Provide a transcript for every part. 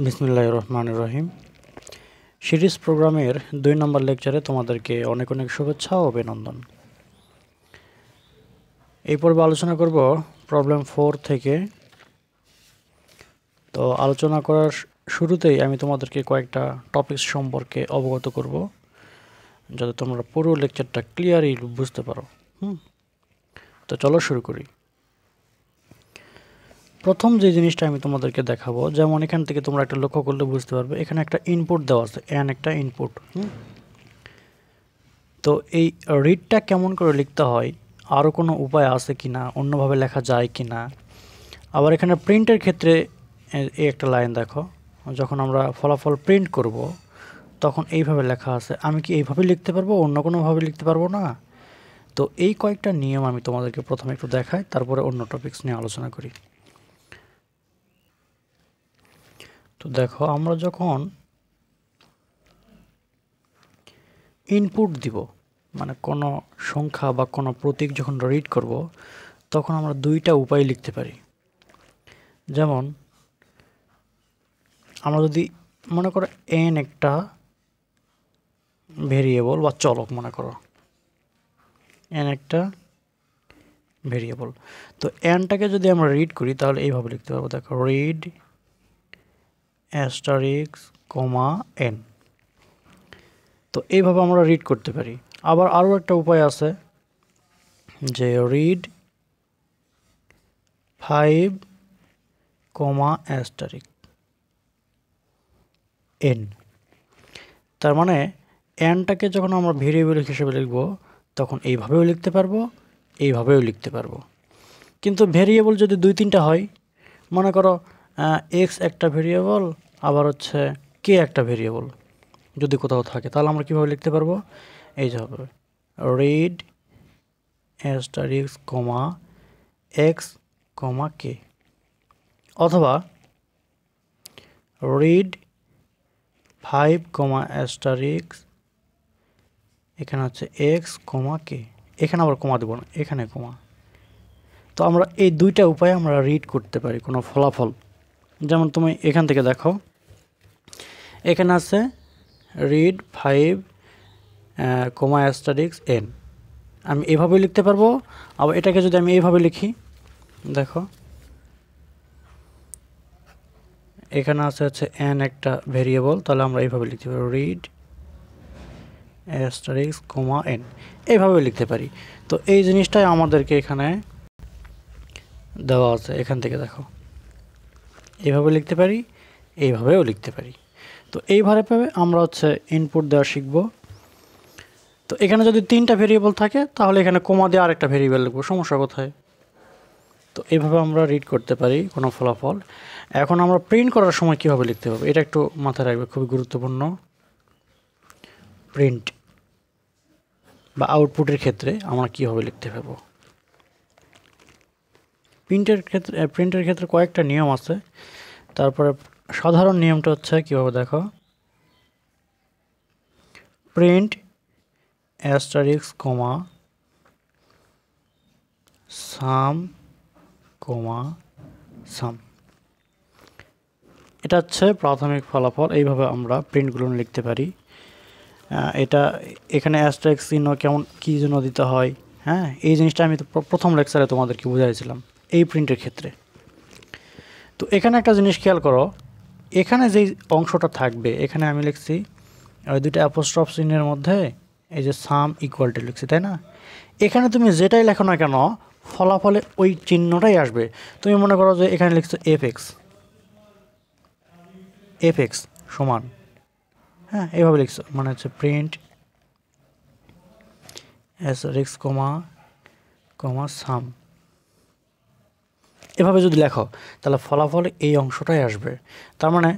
বিসমিল্লাহির রহমানির রহিম। সিরিজ প্রোগ্রামের 2 নম্বর লেকচারে তোমাদেরকে অনেক অনেক শুভেচ্ছা ও অভিনন্দন। এই পর্বে আলোচনা করব প্রবলেম 4 থেকে। তো আলোচনা করার শুরুতেই আমি তোমাদেরকে কয়েকটা টপিকস সম্পর্কে অবগত করব, যাতে তোমরা পুরো লেকচারটা ক্লিয়ারলি বুঝতে পারো। তো চলো শুরু করি। প্রথম যে জিনিসটা আমি তোমাদেরকে দেখাবো, যেমন এখান থেকে তোমরা একটা লক্ষ্য করলে বুঝতে পারবে, এখানে একটা ইনপুট দেওয়া আছে, এন একটা ইনপুট। তো এই রিডটা কেমন করে লিখতে হয়, আরও কোনো উপায় আছে কি না, অন্যভাবে লেখা যায় কি না। আবার এখানে প্রিন্টের ক্ষেত্রে এই একটা লাইন দেখো, যখন আমরা ফলাফল প্রিন্ট করব তখন এইভাবে লেখা আছে, আমি কি এইভাবে লিখতে পারবো, অন্য কোনোভাবে লিখতে পারবো না। তো এই কয়েকটা নিয়ম আমি তোমাদেরকে প্রথমে একটু দেখাই, তারপরে অন্য টপিকস নিয়ে আলোচনা করি। তো দেখো, আমরা যখন ইনপুট দিব, মানে কোনো সংখ্যা বা কোনো প্রতীক যখন রিড করব, তখন আমরা দুইটা উপায় লিখতে পারি। যেমন আমরা যদি মনে করো এন একটা ভেরিয়েবল বা চলক, মনে করো এন একটা ভেরিয়েবল, তো এনটাকে যদি আমরা রিড করি তাহলে এইভাবে লিখতে পারবো। দেখো, রিড অ্যাস্টারিক্স কমা এন। তো এইভাবে আমরা রিড করতে পারি। আবার আরও একটা উপায় আছে, যে রিড 5 কমা অ্যাস্টারিক্স এন। তার মানে এনটাকে যখন আমরা ভেরিয়েবল হিসেবে লিখব তখন এইভাবেও লিখতে পারবো, এইভাবেও লিখতে পারবো। কিন্তু ভেরিয়েবল যদি 2-3টা হয়, মনে করো এক্স একটা ভেরিয়েবল, আবার হচ্ছে কে একটা ভেরিয়েবল যদি কোথাও থাকে, তাহলে আমরা কীভাবে লিখতে পারবো? এই যে হবে রিড অ্যাস্টারিক্স কমা এক্স কমা কে, অথবা রিড 5 কমা অ্যাস্টারিক্স, এখানে হচ্ছে এক্স কমা কে, এখানে আবার কমা দেবো না, এখানে কমা। তো আমরা এই দুইটা উপায়ে আমরা রিড করতে পারি কোনো ফলাফল। যেমন তুমি এখান থেকে দেখো, এখানে আছে রিড 5 কমা অ্যাস্টারিক্স এন, আমি এভাবে লিখতে পারবো। আবার এটাকে যদি আমি এইভাবে লিখি, দেখো এখানে আছে হচ্ছে এন একটা ভেরিয়েবল, তাহলে আমরা এইভাবে লিখতে পারি রিড অ্যাস্টারিক্স কমা এন, এইভাবে লিখতে পারি। তো এই জিনিসটাই আমাদেরকে এখানে দেওয়া আছে। এখান থেকে দেখো, এইভাবে লিখতে পারি, এইভাবেও লিখতে পারি। তো এইভাবে আমরা হচ্ছে ইনপুট দেওয়া শিখব। তো এখানে যদি 3টা ভেরিয়েবল থাকে তাহলে এখানে কমা দিয়ে আরেকটা ভেরিয়েবল লিখবো, সমস্যা কোথায়? তো এইভাবে আমরা রিড করতে পারি কোনো ফলাফল। এখন আমরা প্রিন্ট করার সময় কীভাবে লিখতে হবে, এটা একটু মাথায় রাখবে, খুবই গুরুত্বপূর্ণ। প্রিন্ট বা আউটপুটের ক্ষেত্রে আমরা কীভাবে লিখতে পারবো। প্রিন্টের ক্ষেত্রে কয়েকটা নিয়ম আছে। তারপরে সাধারণ নিয়মটা হচ্ছে কীভাবে, দেখো প্রিন্ট অ্যাস্টারিক্স কমা সাম কমা সাম, এটা হচ্ছে প্রাথমিক ফলাফল। এইভাবে আমরা প্রিন্টগুলো লিখতে পারি। এটা এখানে অ্যাস্টারিক্স চিহ্ন কেমন কী জন্য দিতে হয়, হ্যাঁ, এই জিনিসটা আমি তো প্রথম লেকচারে তোমাদেরকে বুঝাইছিলাম এই প্রিন্টের ক্ষেত্রে। তো এখানে একটা জিনিস খেয়াল করো, এখানে যেই অংশটা থাকবে, এখানে আমি লিখছি ওই দুটো অ্যাপোস্ট্রফ চিহ্নের মধ্যে এই যে সাম ইকুয়ালটি লিখছি, তাই না? এখানে তুমি যেটাই লেখো না কেন, ফলাফলে ওই চিহ্নটাই আসবে। তুমি মনে করো যে এখানে লিখছো এফ এক্স সমান, হ্যাঁ, এইভাবে লিখছো, মানে হচ্ছে প্রিন্ট অ্যাস্টারিক্স কমা কমা সাম, এভাবে যদি লেখো তাহলে ফলাফলে এই অংশটাই আসবে। তার মানে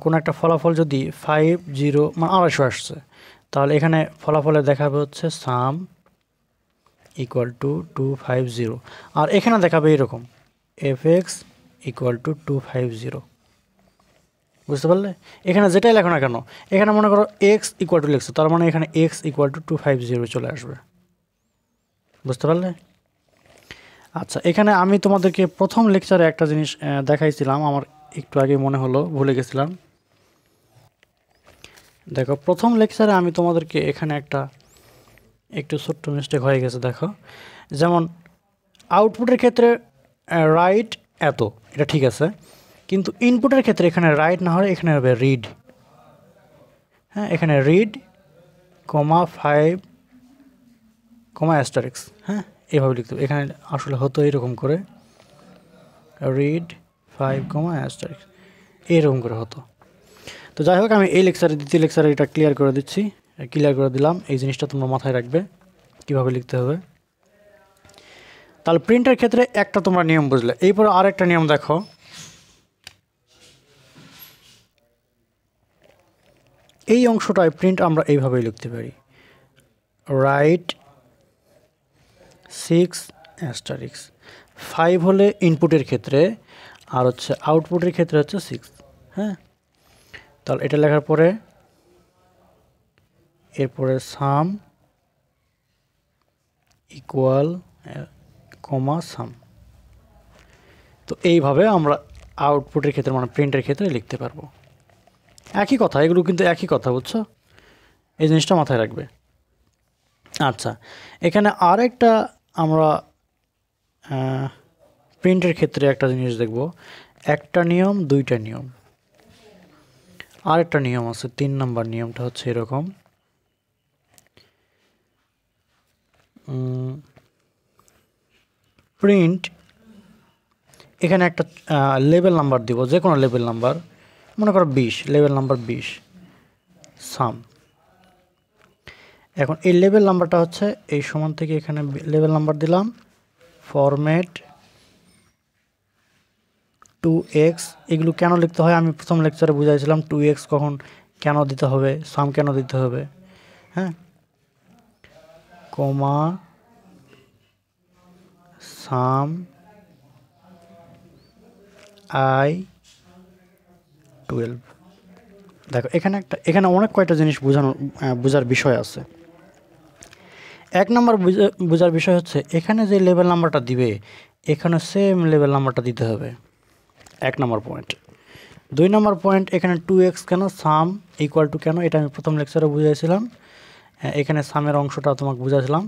কোনো একটা ফলাফল যদি 50 মানে 250 আসছে, তাহলে এখানে ফলাফলে দেখাবে হচ্ছে সাম ইকুয়াল টু 250, আর এখানে দেখাবে এরকম এফ এক্স ইকুয়াল টু 250। বুঝতে পারলে? এখানে যেটাই লেখো না কেন, এখানে মনে করো এক্স ইকুয়াল টু লিখছো, তার মানে এখানে এক্স ইকুয়াল টু 250 চলে আসবে। বুঝতে পারলে? আচ্ছা, এখানে আমি তোমাদেরকে প্রথম লেকচারে একটা জিনিস দেখাইছিলাম, আমার একটু আগে মনে হলো, ভুলে গেছিলাম। দেখো প্রথম লেকচারে আমি তোমাদেরকে এখানে একটু ছোট্ট মিস্টেক হয়ে গেছে। দেখো যেমন আউটপুটের ক্ষেত্রে রাইট এত, এটা ঠিক আছে, কিন্তু ইনপুটের ক্ষেত্রে এখানে রাইট না হলে এখানে হবে রিড। হ্যাঁ, এখানে রিড কমা 5 কমা অ্যাস্টারিক্স। হ্যাঁ, এভাবে লিখতে হবে। এখানে আসলে হতো এরকম করে, রিড 5 কমা অ্যাস্টারিক্স, এরকম করে হতো। তো যাই হোক, আমি এই লেকচারে, দ্বিতীয় লেকচারে এটা ক্লিয়ার করে দিচ্ছি, ক্লিয়ার করে দিলাম। এই জিনিসটা তোমরা মাথায় রাখবে কীভাবে লিখতে হবে। তাহলে প্রিন্টের ক্ষেত্রে একটা তোমরা নিয়ম বুঝলে। এরপরে আরেকটা নিয়ম দেখো, এই অংশটায় প্রিন্ট আমরা এইভাবেই লিখতে পারি, রাইট 6 অ্যাস্টারিক্স। 5 হলে ইনপুটের ক্ষেত্রে, আর হচ্ছে আউটপুটের ক্ষেত্রে হচ্ছে 6। হ্যাঁ, তাহলে এটা লেখার পরে এরপরে সাম ইকুয়াল কমা সাম। তো এইভাবে আমরা আউটপুটের ক্ষেত্রে মানে প্রিন্টের ক্ষেত্রে লিখতে পারবো। একই কথা, এগুলো কিন্তু একই কথা, বুঝছো? এই জিনিসটা মাথায় রাখবে। আচ্ছা, এখানে আরেকটা আমরা প্রিন্টের ক্ষেত্রে একটা জিনিস দেখব, একটা নিয়ম দুইটা নিয়ম। আরেকটা নিয়ম আছে, 3 নম্বর নিয়মটা হচ্ছে এরকম, প্রিন্ট এখানে একটা লেবেল নাম্বার দিব, যে কোনো লেবেল নাম্বার, মনে করো 20, লেবেল নাম্বার 20 সাম। এখন এই লেবেল নাম্বারটা হচ্ছে এই সমান থেকে এখানে লেবেল নাম্বার দিলাম, ফরম্যাট 2x। এগুলো কেন লিখতে হয় আমি প্রথম লেকচারে বুঝাইছিলাম, 2x কখন কেন দিতে হবে, সাম কেন দিতে হবে। হ্যাঁ, কমা সাম I12। দেখো এখানে অনেক কয়টা জিনিস বোঝার বিষয় আছে। এক নম্বর বোঝার বিষয় হচ্ছে এখানে যে লেভেল নাম্বারটা দিবে এখানে সেম লেভেল নাম্বারটা দিতে হবে, 1 নম্বর পয়েন্ট। 2 নম্বর পয়েন্ট, এখানে 2x কেন, সাম ইকুয়াল টু কেন, এটা আমি প্রথম লেকচারে বুঝাইছিলাম। এখানে সামের অংশটা তোমাকে বুঝাইছিলাম।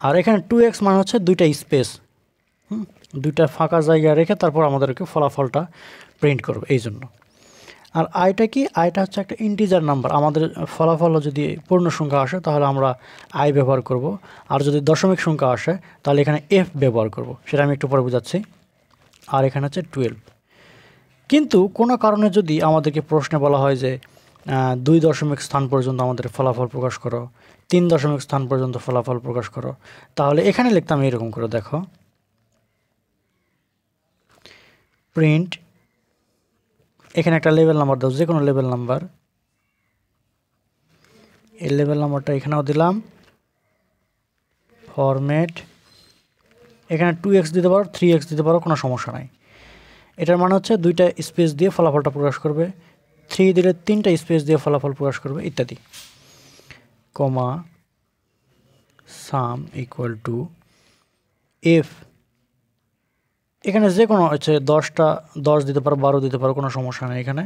আর এখানে 2x মানে হচ্ছে দুইটা স্পেস, দুইটা ফাঁকা জায়গা রেখে তারপর আমাদেরকে ফলাফলটা প্রিন্ট করবে, এই জন্য। আর আইটা কি, আইটা হচ্ছে একটা ইন্টিজার নাম্বার। আমাদের ফলাফল যদি পূর্ণ সংখ্যা আসে তাহলে আমরা আই ব্যবহার করব, আর যদি দশমিক সংখ্যা আসে তাহলে এখানে এফ ব্যবহার করব, সেটা আমি একটু পরে বোঝাচ্ছি। আর এখানে হচ্ছে 12। কিন্তু কোনো কারণে যদি আমাদেরকে প্রশ্নে বলা হয় যে 2 দশমিক স্থান পর্যন্ত আমাদের ফলাফল প্রকাশ করো, 3 দশমিক স্থান পর্যন্ত ফলাফল প্রকাশ করো, তাহলে এখানে লিখতাম এরকম করে, দেখো প্রিন্ট, এখানে একটা লেভেল নাম্বার দাও, যে কোনো লেভেল নাম্বার, এই লেভেল নাম্বারটা এখানেও দিলাম, ফরম্যাট, এখানে 2x দিতে পারো, 3x দিতে পারো, কোনো সমস্যা নাই। এটার মানে হচ্ছে দুইটা স্পেস দিয়ে ফলাফলটা প্রকাশ করবে, 3 দিলে 3টা স্পেস দিয়ে ফলাফল প্রকাশ করবে, ইত্যাদি। কমা সাম ইকুয়াল টু এফ, এখানে যে কোনো হচ্ছে 10 দিতে পারো, 12 দিতে পারো, কোনো সমস্যা নেই এখানে।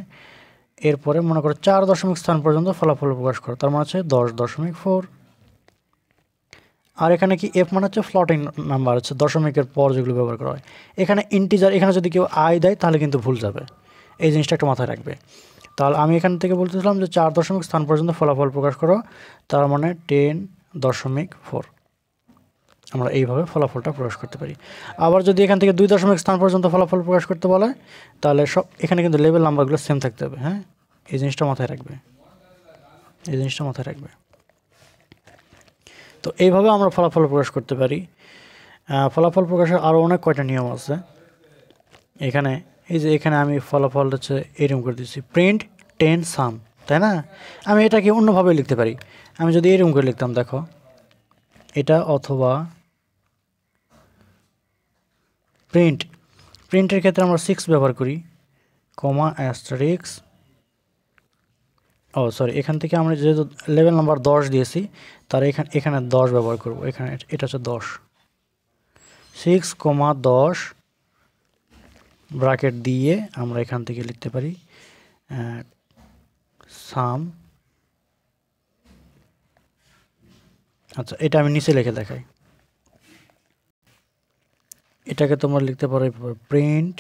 এরপরে মনে করো 4 দশমিক স্থান পর্যন্ত ফলাফল প্রকাশ করো, তার মানে হচ্ছে 10.4। আর এখানে কি এফ মানে হচ্ছে ফ্লোটিং নাম্বার, হচ্ছে দশমিকের পর যেগুলো ব্যবহার করা হয়। এখানে ইন্টিজার, এখানে যদি কেউ আই দেয় তাহলে কিন্তু ভুল যাবে, এই জিনিসটা একটু মাথায় রাখবে। তাহলে আমি এখান থেকে বলতেছিলাম যে 4 দশমিক স্থান পর্যন্ত ফলাফল প্রকাশ করো, তার মানে 10.4। আমরা এইভাবে ফলাফলটা প্রকাশ করতে পারি। আবার যদি এখান থেকে 2 দশমিক স্থান পর্যন্ত ফলাফল প্রকাশ করতে বলে তাহলে এখানে কিন্তু লেভেল নাম্বারগুলো সেম থাকতে হবে। হ্যাঁ, এই জিনিসটা মাথায় রাখবে, এই জিনিসটা মাথায় রাখবে। তো এইভাবে আমরা ফলাফল প্রকাশ করতে পারি। ফলাফল প্রকাশের আরও অনেক কয়টা নিয়ম আছে এখানে। এই যে এখানে আমি ফলাফল হচ্ছে এরকম করে দিচ্ছি, প্রিন্ট 10 সাম, তাই না? আমি এটাকে অন্যভাবে লিখতে পারি। আমি যদি এরকম করে লিখতাম, দেখো এটা, অথবা প্রিন্টের ক্ষেত্রে আমরা 6 ব্যবহার করি, কমা অ্যাস্টারিক্স, সরি, এখান থেকে আমরা যেহেতু লেভেল নাম্বার 10 দিয়েছি তার এখানে 10 ব্যবহার করব। এখানে এটা হচ্ছে 10, 6, 10 ব্র্যাকেট দিয়ে আমরা এখান থেকে লিখতে পারি সাম। আচ্ছা, এটা আমি নিচে লিখে দেখাই। এটাকে তোমরা লিখতে পারো প্রিন্ট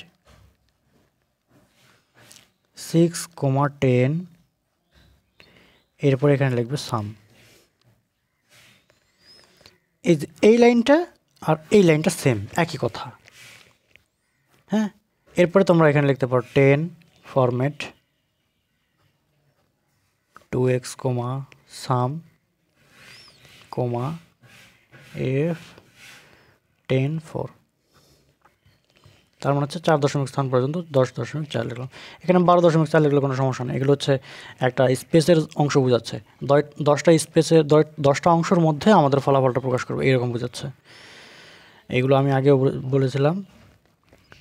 6,10, এরপর এখানে লিখবে সাম। এই লাইনটা আর এই লাইনটা সেম, একই কথা। হ্যাঁ, এরপরে তোমরা এখানে লিখতে পারো 10 ফরম্যাট 2x, সাম, f 10 4। তার মানে হচ্ছে 4 দশমিক স্থান পর্যন্ত 10.4 লিখলাম। এখানে 12.4 লিখলে কোনো সমস্যা নেই। এগুলো হচ্ছে একটা স্পেসের অংশ বোঝাচ্ছে। 10টা স্পেসের 10টা অংশের মধ্যে আমাদের ফলাফলটা প্রকাশ করবে, এরকম বোঝাচ্ছে। এগুলো আমি আগেও বলেছিলাম।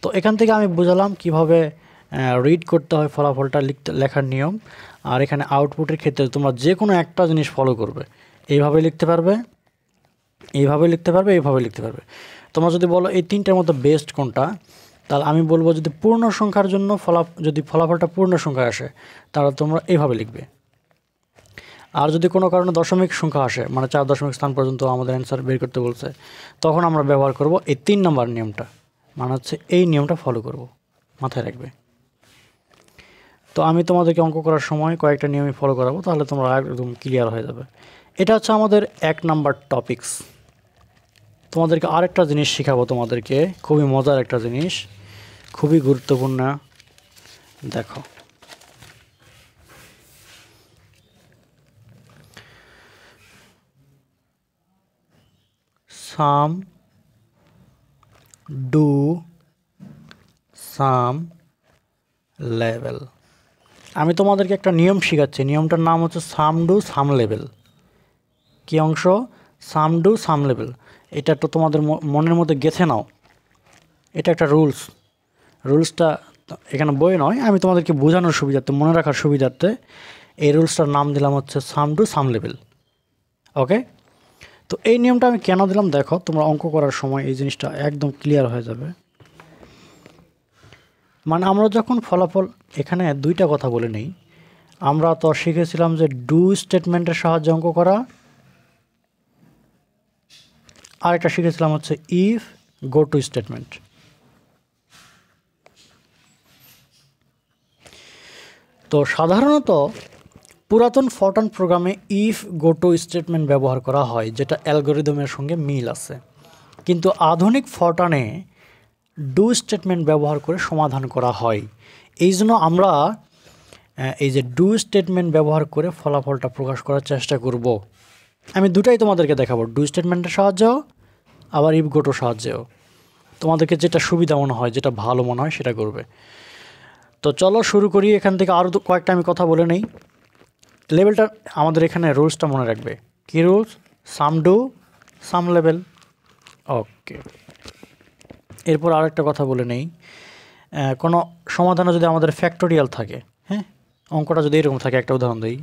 তো এখান থেকে আমি বোঝালাম কিভাবে রিড করতে হয় ফলাফলটা, লেখার নিয়ম। আর এখানে আউটপুটের ক্ষেত্রে তোমরা যে কোনো একটা জিনিস ফলো করবে। এইভাবে লিখতে পারবে, এইভাবে লিখতে পারবে, এইভাবে লিখতে পারবে। তোমরা যদি বলো এই তিনটার মধ্যে বেস্ট কোনটা, তাহলে আমি বলবো যদি পূর্ণ সংখ্যার জন্য যদি ফলাফলটা পূর্ণ সংখ্যায় আসে তাহলে তোমরা এইভাবে লিখবে। আর যদি কোনো কারণে দশমিক সংখ্যা আসে, মানে 4 দশমিক স্থান পর্যন্ত আমাদের অ্যান্সার বের করতে বলছে, তখন আমরা ব্যবহার করব এই 3 নম্বর নিয়মটা, মানে হচ্ছে এই নিয়মটা ফলো করব, মাথায় রাখবে। তো আমি তোমাদেরকে অঙ্ক করার সময় কয়েকটা নিয়মই ফলো করাবো, তাহলে তোমরা একদম ক্লিয়ার হয়ে যাবে। এটা হচ্ছে আমাদের 1 নাম্বার টপিকস। তোমাদেরকে আরেকটা জিনিস শেখাবো, তোমাদেরকে খুবই মজার একটা জিনিস, খুবই গুরুত্বপূর্ণ। দেখো, সাম, ডু, সাম, লেভেল। আমি তোমাদেরকে একটা নিয়ম শেখাচ্ছি, নিয়মটার নাম হচ্ছে সাম ডু সাম লেভেল। কী অংশ? সাম ডু সাম লেভেল। এটা তো তোমাদের মনের মধ্যে গেঁথে নাও, এটা একটা রুলসটা এখানে বই নয়, আমি তোমাদেরকে বোঝানোর সুবিধার্থে, মনে রাখার সুবিধার্থে এই রুলসটার নাম দিলাম হচ্ছে সাম টু সাম লেভেল। ওকে, তো এই নিয়মটা আমি কেন দিলাম দেখো, তোমরা অঙ্ক করার সময় এই জিনিসটা একদম ক্লিয়ার হয়ে যাবে। মানে আমরা যখন ফলাফল, এখানে দুইটা কথা বলে নেই, আমরা তো শিখেছিলাম যে ডু স্টেটমেন্টের সাহায্যে অঙ্ক করা, আরেকটা শিখেছিলাম হচ্ছে ইফ গো টু স্টেটমেন্ট। তো সাধারণত পুরাতন ফরট্রান প্রোগ্রামে ইফ গো টু স্টেটমেন্ট ব্যবহার করা হয়, যেটা অ্যালগরিদমের সঙ্গে মিল আছে। কিন্তু আধুনিক ফরট্রানে ডু স্টেটমেন্ট ব্যবহার করে সমাধান করা হয়। এই জন্য আমরা এই যে ডু স্টেটমেন্ট ব্যবহার করে ফলাফলটা প্রকাশ করার চেষ্টা করব। আমি দুটাই তোমাদেরকে দেখাবো, ডু স্টেটমেন্টের সাহায্যেও আবার ইফ গো টুর সাহায্যেও। তোমাদেরকে যেটা সুবিধা মনে হয়, যেটা ভালো মনে হয় সেটা করবে। তো চলো শুরু করি। এখান থেকে আরও কয়েকটা আমি কথা বলে নেই। লেভেলটা আমাদের এখানে রুলসটা মনে রাখবে। কী রুলস? সাম ডু সাম লেভেল। ওকে, এরপর আরেকটা কথা বলে নেই, কোনো সমাধানে যদি আমাদের ফ্যাক্টোরিয়াল থাকে, হ্যাঁ, অঙ্কটা যদি এরকম থাকে, একটা উদাহরণ দিই।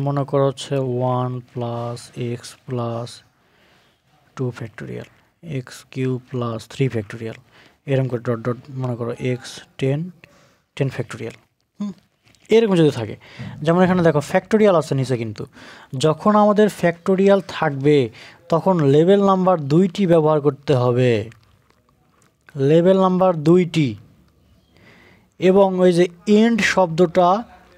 মনে করো হচ্ছে 1 + x + 2 ফ্যাক্টোরিয়াল, x³ + 3 ফ্যাক্টোরিয়াল, এরকম করে ডট ডট, মনে করো x 10 ফ্যাক্টোরিয়াল। এরকম যদি থাকে, যেমন এখানে দেখো ফ্যাক্টোরিয়াল আছে নিচে, কিন্তু যখন আমাদের ফ্যাক্টোরিয়াল থাকবে তখন লেভেল নাম্বার 2টি ব্যবহার করতে হবে, লেভেল নাম্বার 2টি। এবং ওই যে এন্ড শব্দটা,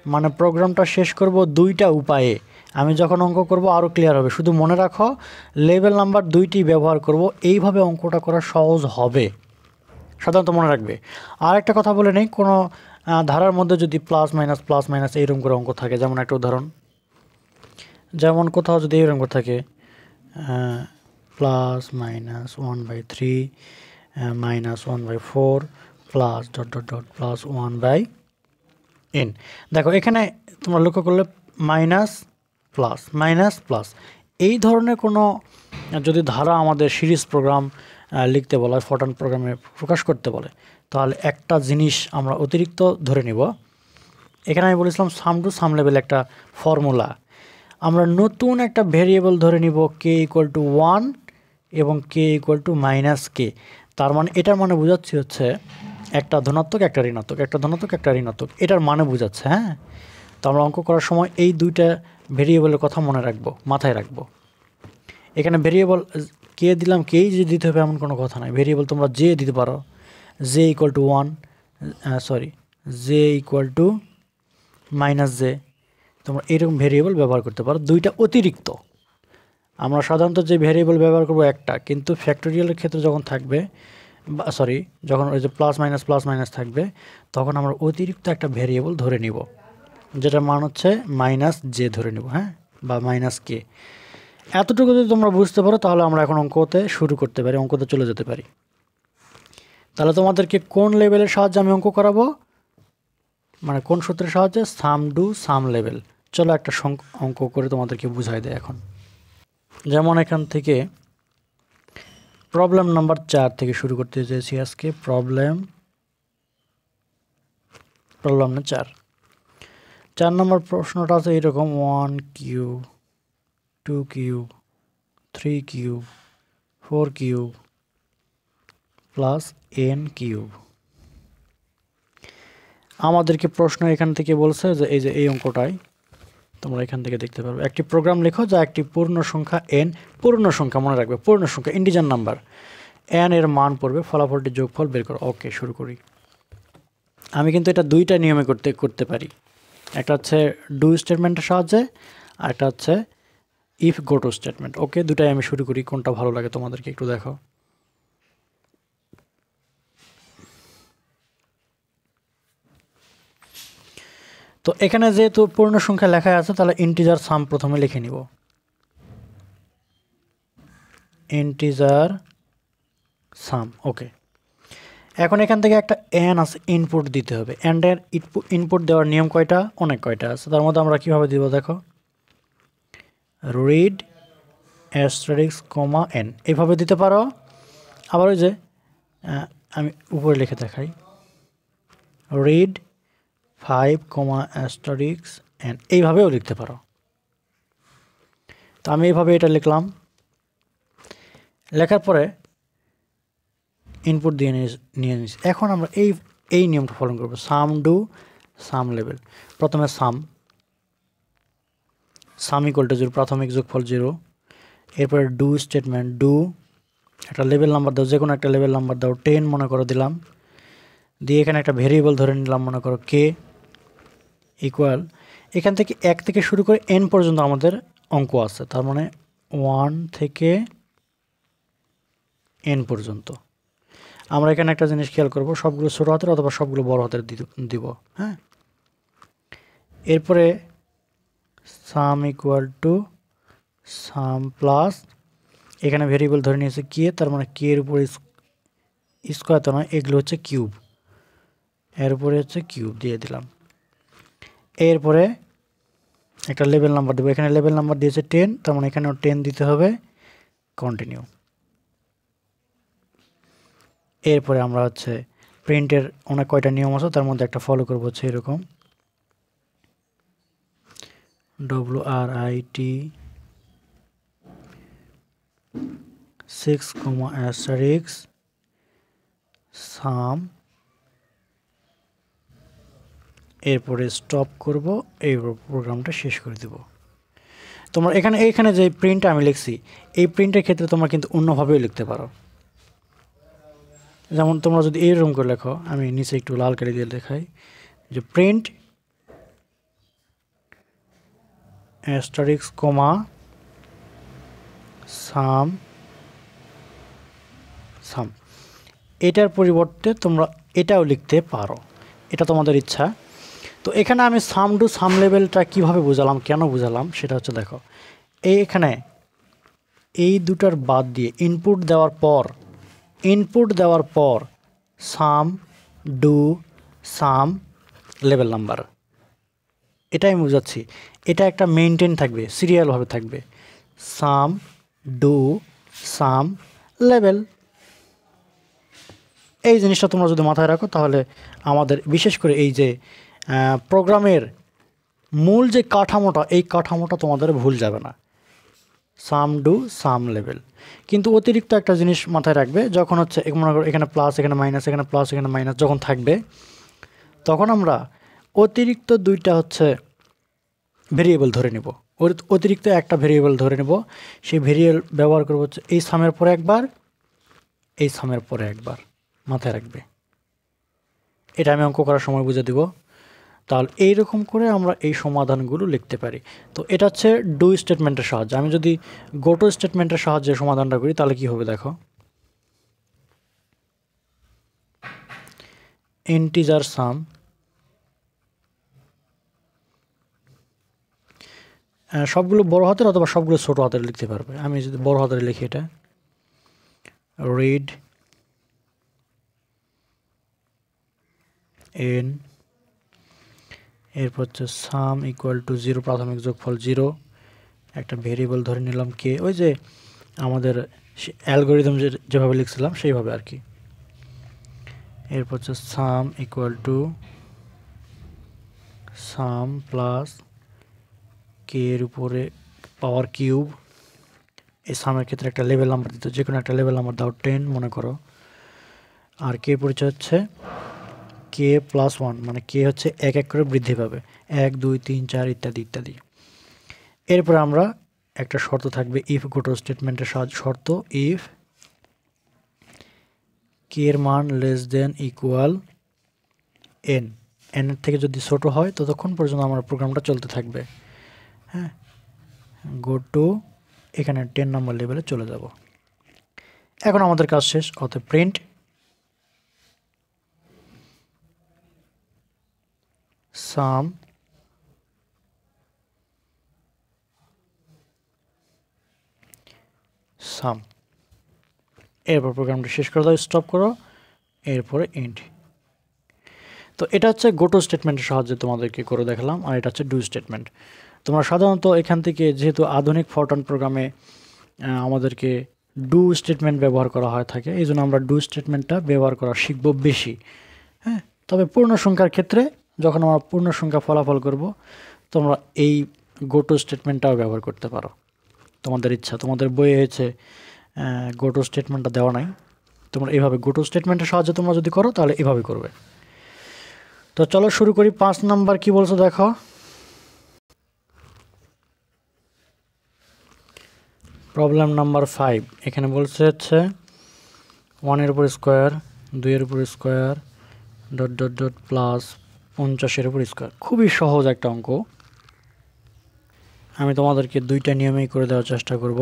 মানে প্রোগ্রামটা শেষ করব 2টা উপায়ে। আমি যখন অঙ্ক করব আরও ক্লিয়ার হবে, শুধু মনে রাখো লেভেল নাম্বার 2টি ব্যবহার করব, এইভাবে অঙ্কটা করা সহজ হবে, সাধারণত মনে রাখবে। আর একটা কথা বলে নেই, কোনো ধারার মধ্যে যদি প্লাস মাইনাস এইরকম করে অঙ্ক থাকে, যেমন একটা উদাহরণ, যেমন কোথাও যদি এইরকম করে থাকে +-1/3 -1/4 plus dot dot dot plus 1/n। দেখো এখানে তোমরা লক্ষ্য করলে মাইনাস প্লাস এই ধরনের কোনো যদি ধারা আমাদের সিরিজ প্রোগ্রাম লিখতে বলা হয়, ফরট্রান প্রোগ্রামে প্রকাশ করতে বলে, তাহলে একটা জিনিস আমরা অতিরিক্ত ধরে নিব। এখানে আমি বলেছিলাম সাম টু সাম লেভেল একটা ফর্মুলা, আমরা নতুন একটা ভেরিয়েবল ধরে নিব k = 1 এবং k = -k। তার মানে এটার মানে বোঝাচ্ছি হচ্ছে একটা ধনাত্মক একটা ঋণাত্মক, একটা ধনাত্মক একটা ঋণাত্মক, এটার মানে বোঝাচ্ছে। হ্যাঁ, তো আমরা অঙ্ক করার সময় এই দুইটা ভেরিয়েবলের কথা মনে রাখবো, মাথায় রাখবো। এখানে ভেরিয়েবল কে দিলাম, কেই যে দিতে হবে এমন কোনো কথা নাই। ভেরিয়েবল তোমরা যে দিতে পারো, J equal to 1, sorry J equal to minus J, তোমরা এরকম ভেরিয়েবল ব্যবহার করতে পারো, দুইটা অতিরিক্ত। আমরা সাধারণত যে ভেরিয়েবল ব্যবহার করবো একটা, কিন্তু ফ্যাক্টোরিয়ালের ক্ষেত্রে যখন থাকবে, সরি যখন ওই যে প্লাস মাইনাস থাকবে, তখন আমরা অতিরিক্ত একটা ভেরিয়েবল ধরে নিব, যেটার মান হচ্ছে মাইনাস জে ধরে নিব, হ্যাঁ, বা মাইনাস কে। এতটুকু যদি তোমরা বুঝতে পারো তাহলে আমরা এখন অঙ্কতে শুরু করতে পারি, অঙ্কতে চলে যেতে পারি। তাহলে তোমাদেরকে কোন লেভেলের সাহায্যে আমি অঙ্ক করাবো, মানে কোন সূত্রের সাহায্যে? সাম ডু সাম লেভেল। চলো একটা অঙ্ক করে তোমাদেরকে বুঝাই দেয় এখন। যেমন এখান থেকে প্রবলেম নাম্বার 4 থেকে শুরু করতে চেয়েছি আজকে। প্রবলেম না 4 নম্বর প্রশ্নটা আছে এরকম: 1 cube, 2 cube, 3 cube, 4 cube plus n cube. আমাদেরকে প্রশ্ন এখান থেকে বলছে যে এই অঙ্কটাই তোমরা এখান থেকে দেখতে পারবে। একটি প্রোগ্রাম লেখো যা একটি পূর্ণ সংখ্যা n, পূর্ণ সংখ্যা মনে রাখবে, পূর্ণ সংখ্যা ইন্টিজার নাম্বার n এর মান পড়বে, ফলাফলটি যোগফল বের করো। ওকে, শুরু করি। আমি কিন্তু এটা দুইটা নিয়মে করতে পারি। একটা হচ্ছে ডু স্টেটমেন্টের সাহায্যে, আর একটা হচ্ছে ইফ গো টু স্টেটমেন্ট। ওকে, দুটাই আমি শুরু করি, কোনটা ভালো লাগে তোমাদেরকে একটু দেখো। তো এখানে যেহেতু পূর্ণ সংখ্যা লেখা আছে, তাহলে ইন্টিজার সাম প্রথমে লিখে নিব। ইন্টিজার সাম, ওকে। এখন এখান থেকে একটা n আছে, ইনপুট দিতে হবে। এন্ড এর ইনপুট দেওয়ার নিয়ম কয়টা? অনেক কয়টা আছে। তার মধ্যে আমরা কিভাবে দিব দেখো, রিড অ্যাস্টারিক্স কমা n, এইভাবে দিতে পারো। আবার ওই যে আমি উপরে লিখে দেখাই, রিড 5 কমা অ্যাস্টারিক্স n, এইভাবেও লিখতে পারো। তো আমি এইভাবে এটা লিখলাম। লেখার পরে ইনপুট দিয়ে নিয়ে নিয়েছি। এখন আমরা এই নিয়মটা ফলো করবো, সাম ডু সাম লেভেল। প্রথমে সাম ইকুয়াল টু 0, প্রাথমিক যোগফল 0। এরপরে ডু স্টেটমেন্ট, ডু একটা লেভেল নাম্বার দাও, যে কোনো একটা লেভেল নাম্বার দাও, 10 মনে করো দিলাম। দিয়ে এখানে একটা ভেরিয়েবল ধরে নিলাম, মনে করো কে, ইকুয়াল এখান থেকে 1 থেকে শুরু করে n পর্যন্ত আমাদের অঙ্ক আছে, তার মানে 1 থেকে n পর্যন্ত। আমরা এখানে একটা জিনিস খেয়াল করব, সবগুলো ছোটো হাতের অথবা সবগুলো বড় হাতের দিব, হ্যাঁ। এরপরে sum equal to sum plus, এখানে ভেরিয়েবল ধরে নিয়েছে কে, তার মানে কে এর উপরে স্কোয়ার তো নয়, এগুলো হচ্ছে কিউব, এর উপরে হচ্ছে কিউব দিয়ে দিলাম। এরপরে একটা লেভেল নাম্বার দেবো, এখানে লেভেল নাম্বার দিয়েছে 10, তার মানে এখানেও 10 দিতে হবে, কন্টিনিউ। এরপরে আমরা হচ্ছে প্রিন্টের অনেক কয়টা নিয়ম আছে, তার মধ্যে একটা ফলো করবো হচ্ছে এরকম, WRIT 6 কমা অ্যাস্টারিক্স সাম, এরপরে স্টপ করব, এই প্রোগ্রামটা শেষ করে দেব। তোমরা এখানে যে প্রিন্টটা আমি লিখছি, এই প্রিন্টের ক্ষেত্রে তোমরা কিন্তু অন্যভাবেও লিখতে পারো। যেমন তোমরা যদি এইরকম করে লেখো, আমি নিচে একটু লাল কালি দিয়ে দেখাই, যে প্রিন্ট অ্যাস্টারিক্স কমা সাম, এটার পরিবর্তে তোমরা এটাও লিখতে পারো, এটা তোমাদের ইচ্ছা। তো এখানে আমি সাম টু সাম লেভেলটা কিভাবে বুঝালাম, কেন বুঝালাম সেটা হচ্ছে দেখো, এখানে এই দুটার বাদ দিয়ে ইনপুট দেওয়ার পর সাম ডু সাম লেভেল নাম্বার, এটাই আমি বুঝাচ্ছি। এটা একটা মেইনটেইন থাকবে, সিরিয়ালভাবে থাকবে, সাম ডু সাম লেভেল। এই জিনিসটা তোমরা যদি মাথায় রাখো, তাহলে আমাদের বিশেষ করে এই যে প্রোগ্রামের মূল যে কাঠামোটা, এই কাঠামোটা তোমাদের ভুল যাবে না। সাম ডু সাম লেভেল। কিন্তু অতিরিক্ত একটা জিনিস মাথায় রাখবে, যখন হচ্ছে মনে করো এখানে প্লাস এখানে মাইনাস, এখানে প্লাস এখানে মাইনাস যখন থাকবে, তখন আমরা অতিরিক্ত দুইটা হচ্ছে ভেরিয়েবল ধরে নেব। অতিরিক্ত একটা ভেরিয়েবল ধরে নেব, সেই ভেরিয়েবল ব্যবহার করবো হচ্ছে এই সামের পরে একবার, এই সামের পরে একবার। মাথায় রাখবে, এটা আমি অঙ্ক করার সময় বুঝে দিব। তাহলে এইরকম করে আমরা এই সমাধানগুলো লিখতে পারি। তো এটা হচ্ছে ডু স্টেটমেন্টের সাহায্যে। আমি যদি গো টু স্টেটমেন্টের সাহায্যে সমাধানটা করি তাহলে কি হবে দেখো। ইন্টিজার সাম, সবগুলো বড় হাতের অথবা সবগুলো ছোট হাতের লিখতে পারবে। আমি যদি বড় হাতের লিখি, এটা রিড এন, এরপর হচ্ছে সাম ইকুয়াল টু 0, প্রাথমিক যোগফল 0, একটা ভেরিয়েবল ধরে নিলাম কে, ওই যে আমাদের অ্যালগোরিদম যেভাবে লিখছিলাম সেইভাবে আর কি। এরপর হচ্ছে sum equal to sum plus K এর উপরে পাওয়ার কিউব। এই সামের ক্ষেত্রে একটা লেভেল নাম্বার দিত, যে কোনো একটা লেভেল নাম্বার দাও, 10 মনে করো। আর কে পরিচয় হচ্ছে কে প্লাস 1, মানে কে হচ্ছে এক এক করে বৃদ্ধি পাবে, 1 2 3 4 ইত্যাদি ইত্যাদি। এরপর আমরা একটা শর্ত থাকবে ইফ গোটো স্টেটমেন্টের সাহায্যে, শর্ত ইফ কে এর মান লেস দেন ইকুয়াল এন, এনের থেকে যদি ছোট হয় ততক্ষণ পর্যন্ত আমার প্রোগ্রামটা চলতে থাকবে। হ্যাঁ, গো টু এখানে 10 নম্বর লেভেলে চলে যাব। এখন আমাদের কাজ শেষ, অতএব প্রিন্ট সাম সাম, এরপর প্রোগ্রামটা শেষ করে দাও, স্টপ করো, এরপরে এন্ড। তো এটা হচ্ছে গোটো স্টেটমেন্টের সাহায্যে তোমাদেরকে করে দেখালাম, আর এটা হচ্ছে ডু স্টেটমেন্ট। তোমরা সাধারণত এখান থেকে, যেহেতু আধুনিক ফরট্রান প্রোগ্রামে আমাদেরকে ডু স্টেটমেন্ট ব্যবহার করা হয় থাকে, এই জন্য আমরা ডু স্টেটমেন্টটা ব্যবহার করা শিখব বেশি। হ্যাঁ, তবে পূর্ণ সংখ্যার ক্ষেত্রে যখন আমরা পূর্ণ সংখ্যা ফলাফল করব, তোমরা এই গোটো স্টেটমেন্টটাও ব্যবহার করতে পারো, তোমাদের ইচ্ছা। তোমাদের বইয়ে হয়েছে গোটো স্টেটমেন্টটা দেওয়া নাই, তোমরা এইভাবে গোটো স্টেটমেন্টের সাহায্যে তোমরা যদি করো তাহলে এভাবে করবে। তো চলো শুরু করি। 5 নাম্বার কি বলছো দেখো। প্রবলেম নাম্বার 5, এখানে বলছে হচ্ছে 1 এর উপর স্কোয়ার, 2 এর উপর square, dot dot dot plus 50 এর উপর স্কোয়ার। খুবই সহজ একটা অঙ্ক, আমি তোমাদেরকে দুইটা নিয়মেই করে দেওয়ার চেষ্টা করব।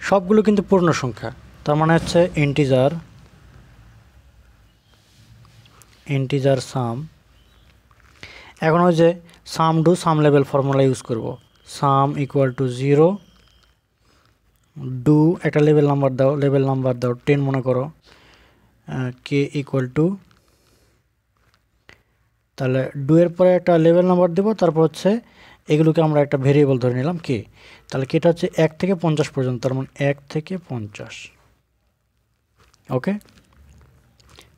সবগুলো কিন্তু পূর্ণ সংখ্যা, তার মানে হচ্ছে ইন্টিজার সাম। এখন ওই যে sum do sum level formula use করব। সাম ইকুয়াল টু 0, ডু একটা লেভেল নাম্বার দাও 10 মনে করো, কে ইকুয়াল টু, তাহলে ডু এর পরে একটা লেভেল নাম্বার দেবো, তারপর হচ্ছে এগুলোকে আমরা একটা ভেরিয়েবল ধরে নিলাম কে। তাহলে কেটা হচ্ছে 1 থেকে 50 পর্যন্ত, তার মানে 1 থেকে 50। ওকে,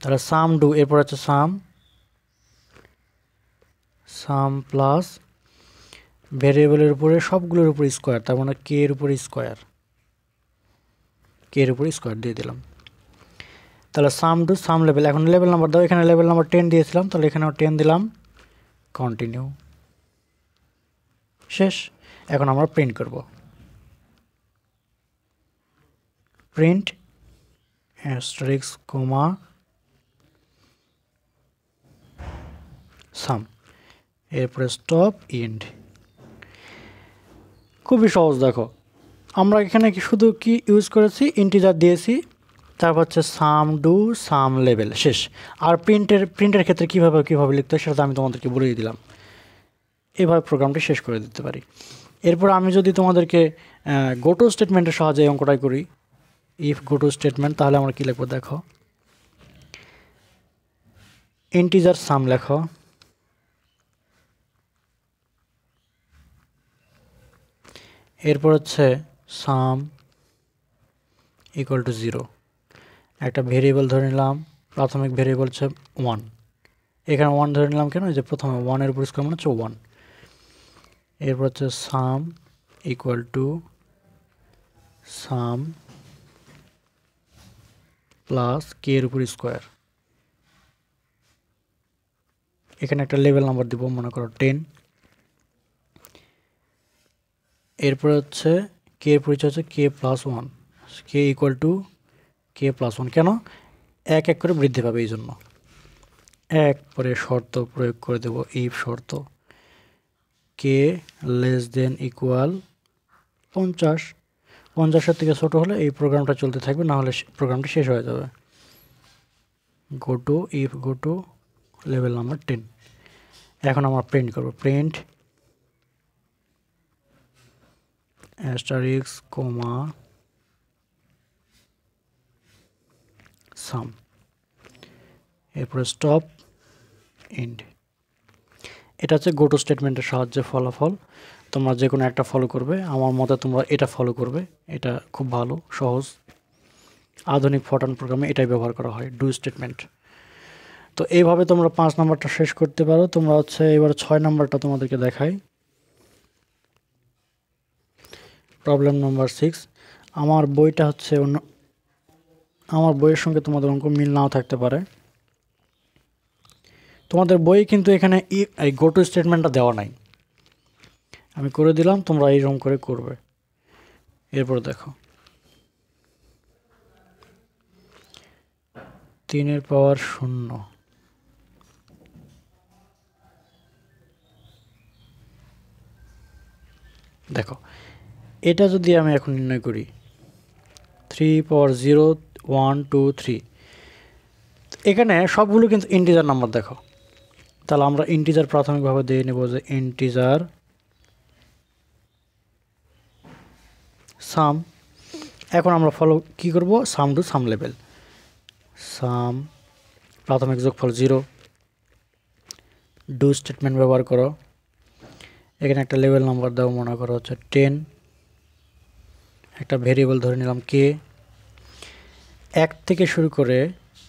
তাহলে সাম ডু, এরপর হচ্ছে সাম প্লাস ভেরিয়েবলের উপরে সবগুলোর উপর স্কোয়ার, তার মানে কে এর উপর স্কোয়ার, কে এর উপর স্কোয়ার দিয়ে দিলাম। তাহলে সাম টু সাম লেভেল, এখন লেভেল নাম্বার দাও, এখানে লেভেল নাম্বার 10 দিয়েছিলাম, তাহলে এখানেও 10 দিলাম, কন্টিনিউ, শেষ। এখন আমরা প্রিন্ট করব, প্রিন্ট অ্যাস্টারিক্স কমা সাম, এরপরে স্টপ এন্ড। খুবই সহজ, দেখো আমরা এখানে শুধু কি ইউজ করেছি, ইন্টিজার দিয়েছি, তারপর হচ্ছে সাম ডু সাম লেভেল, শেষ। আর প্রিন্টের ক্ষেত্রে কীভাবে লিখতে হয় সেটা আমি তোমাদেরকে বলেই দিলাম। এভাবে প্রোগ্রামটি শেষ করে দিতে পারি। এরপর আমি যদি তোমাদেরকে গোটো স্টেটমেন্টের সাহায্যে এই অঙ্কটাই করি, ইফ গোটো স্টেটমেন্ট, তাহলে আমরা কী লিখবো দেখো, ইন্টিজার সাম লেখো, এরপর হচ্ছে সাম ইকুয়াল টু 0, একটা ভেরিয়েবল ধরে নিলাম, প্রাথমিক ভেরিয়েবল হচ্ছে 1, এখানে 1 ধরে নিলাম কেন, যে প্রথমে 1 এর উপর স্কোয়ার মানে হচ্ছে 1। এরপর হচ্ছে sum equal to sum plus K এর উপর স্কোয়ার। এখানে একটা লেভেল নাম্বার দিব, মনে করো 10। এরপরে হচ্ছে কে এর পরিচয় হচ্ছে K plus 1, K equal to K plus 1। কেন? এক এক করে বৃদ্ধি পাবে, এই জন্য এক পরে শর্ত প্রয়োগ করে দেব, ইফ শর্ত কে লেস দেন ইকুয়াল 50। 50-এর থেকে ছোট হলে এই প্রোগ্রামটা চলতে থাকবে, না হলে প্রোগ্রামটা শেষ হয়ে যাবে। Go to if go two level number 10। এখন আমরা প্রিন্ট করব, প্রিন্ট অ্যাস্টারিক্স কমা সাম, এরপরে স্টপ এন্ড। এটা হচ্ছে গো টু স্টেটমেন্টের সাহায্যে ফলাফল। তোমরা যে কোনো একটা ফলো করবে, আমার মতে তোমরা এটা ফলো করবে, এটা খুব ভালো, সহজ। আধুনিক ফরট্রান প্রোগ্রামে এটাই ব্যবহার করা হয়, ডু স্টেটমেন্ট। তো এইভাবে তোমরা 5 নাম্বারটা শেষ করতে পারো। তোমরা হচ্ছে এবার 6 নাম্বারটা তোমাদেরকে দেখাই, প্রবলেম নাম্বার 6। আমার বইটা হচ্ছে অন্য, আমার বইয়ের সঙ্গে তোমাদের অঙ্ক মিল নাও থাকতে পারে। তোমাদের বই কিন্তু এখানে এই গো টু স্টেটমেন্টটা দেওয়া নাই, আমি করে দিলাম, তোমরা এইরকম করে করবে। এরপর দেখো 3 পাওয়ার 0, দেখো এটা যদি আমি এখন নির্ণয় করি 3 পাওয়ার 0 1 2 3, এখানে সবগুলো কিন্তু ইন্টিজার নাম্বার। দেখো তাহলে আমরা ইন্টিজার প্রাথমিকভাবে দিয়ে নেব যে ইন্টিজার সাম। এখন আমরা ফলো কি করব, সাম টু সাম লেভেল, সাম প্রাথমিক যোগফল 0, ডু স্টেটমেন্ট ব্যবহার করো। এখানে একটা লেভেল নাম্বার দাও, মনে করো হচ্ছে 10, একটা ভেরিয়েবল ধরে নিলাম কে। 1 থেকে শুরু করে,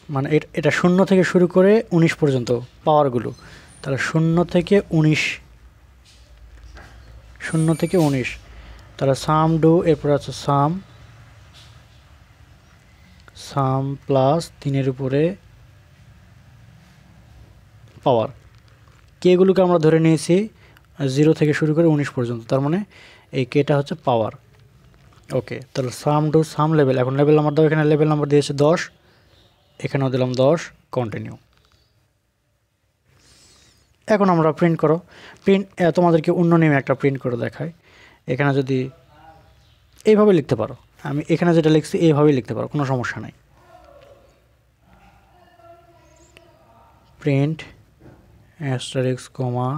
মানে এটা 0 থেকে শুরু করে 19 পর্যন্ত পাওয়ারগুলো, তাহলে 0 থেকে 19, 0 থেকে 19, তাহলে সাম ডু, এরপর আছে সাম, সাম প্লাস 3-এর উপরে পাওয়ার। কেগুলোকে আমরা ধরে নিয়েছি 0 থেকে শুরু করে 19 পর্যন্ত, তার মানে এই কেটা হচ্ছে পাওয়ার। ওকে, তাহলে সাম টু সাম লেভেল। এখন লেভেল নাম্বার দাও, এখানে লেভেল নাম্বার দিয়েছে 10, এখানেও দিলাম 10, কন্টিনিউ। এখন আমরা প্রিন্ট করো, প্রিন্ট তোমাদেরকে অন্য নেমে একটা প্রিন্ট করে দেখায়। এখানে যদি এইভাবে লিখতে পারো, আমি এখানে যেটা লিখছি এইভাবেই লিখতে পারো, কোনো সমস্যা নাই। প্রিন্ট অ্যাস্টারিক্স কমা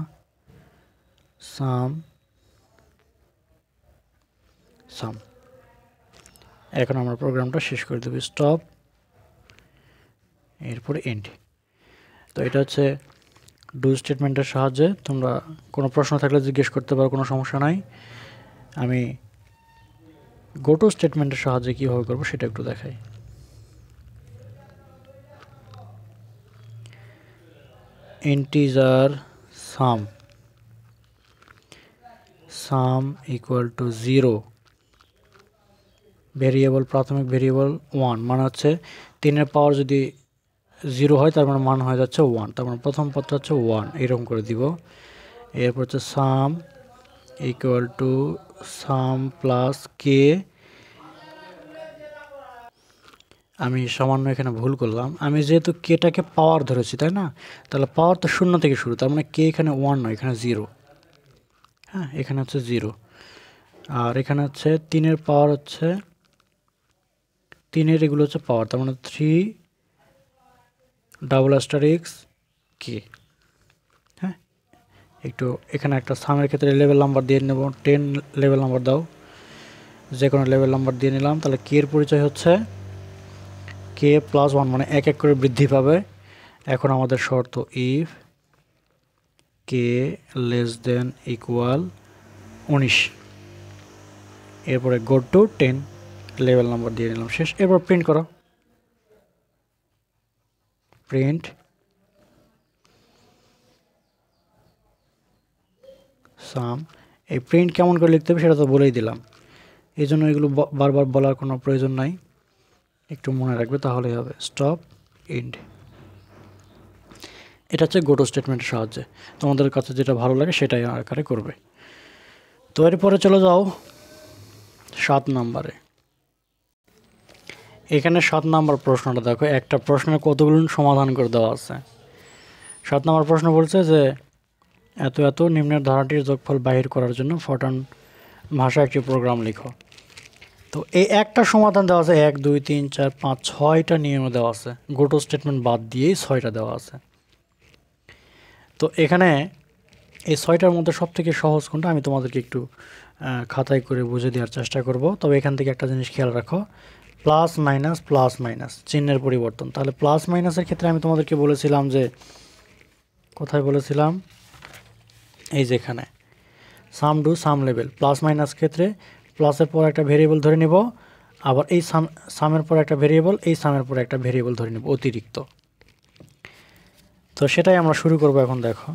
সাম সাম। এখন আমরা প্রোগ্রামটা শেষ করে দেবো, স্টপ, এরপরে এন্ড। তো এটা হচ্ছে ডু স্টেটমেন্টের সাহায্যে। তোমরা কোনো প্রশ্ন থাকলে জিজ্ঞেস করতে পারো, কোনো সমস্যা নাই। আমি গো টু স্টেটমেন্টের সাহায্যে কীভাবে করবো সেটা একটু দেখাই। Integer some, some equal to 0, variable প্রাথমিক ভেরিয়েবল 1, মানে হচ্ছে 3-এর পাওয়ার যদি 0 হয় তার মানে মান হয়ে যাচ্ছে 1, তার মানে প্রথম পদটা হচ্ছে 1, এরকম করে দিব। এরপর হচ্ছে sum equal to sum plus K. আমি সামান্য এখানে ভুল করলাম, আমি যেহেতু কেটাকে পাওয়ার ধরেছি তাই না, তাহলে পাওয়ার তো 0 থেকে শুরু, তার মানে কে এখানে 1 নয়, এখানে 0। হ্যাঁ, এখানে হচ্ছে 0, আর এখানে হচ্ছে 3-এর পাওয়ার হচ্ছে 3-এর এগুলো হচ্ছে পাওয়ার, তার মানে 3 ডাবল অ্যাস্টারিক্স কে। হ্যাঁ, একটু এখানে একটা সামের ক্ষেত্রে লেভেল নাম্বার দিয়ে নেব, 10 লেভেল নাম্বার দাও, যে কোনো লেভেল নাম্বার দিয়ে নিলাম। তাহলে কে এর পরিচয় হচ্ছে কে প্লাস 1, মানে এক এক করে বৃদ্ধি পাবে। এখন আমাদের শর্ত if k less than equal 19, এরপরে গো টু 10, লেভেল নাম্বার দিয়ে নিলাম, শেষ। এরপর প্রিন্ট করো, প্রিন্ট সাম। এই প্রিন্ট কেমন করে লিখতে হবে সেটা তো বলেই দিলাম, এই জন্য এগুলো বারবার বলার কোনো প্রয়োজন নাই, একটু মনে রাখবে তাহলেই হবে। স্টপ এন্ড, এটা হচ্ছে গোটো স্টেটমেন্টের সাহায্যে। তোমাদের কাছে যেটা ভালো লাগে সেটাই আকারে করবে। তো এরপরে চলে যাও 7 নম্বরে। এখানে 7 নম্বর প্রশ্নটা দেখো, একটা প্রশ্নের কতগুলো সমাধান করে দেওয়া আছে। 7 নম্বর প্রশ্ন বলছে যে এত এত নিম্নের ধারাটির যোগফল বাহির করার জন্য ফরট্রান ভাষায় একটি প্রোগ্রাম লিখো। তো এই একটা সমাধান দেওয়া আছে, 1 2 3 4 5 6টা নিয়মে দেওয়া আছে, গোটো স্টেটমেন্ট বাদ দিয়েই 6টা দেওয়া আছে। তো এখানে এই 6টার মধ্যে সবথেকে সহজ কোনটা আমি তোমাদেরকে একটু খাতায় করে বুঝে দেওয়ার চেষ্টা করব। তবে এখান থেকে একটা জিনিস খেয়াল রাখো, প্লাস মাইনাস চিহ্নের পরিবর্তন। তাহলে প্লাস মাইনাসের ক্ষেত্রে আমি তোমাদেরকে বলেছিলাম যে, কোথায় বলেছিলাম, এই যে এখানে সাম ডু সাম লেভেল। প্লাস মাইনাস ক্ষেত্রে প্লাসের পর একটা ভেরিয়েবল ধরে নিব, আবার এই সামের পর একটা ভেরিয়েবল, এই সামের পর একটা ভেরিয়েবল ধরে নিব অতিরিক্ত। তো সেটাই আমরা শুরু করব এখন। দেখো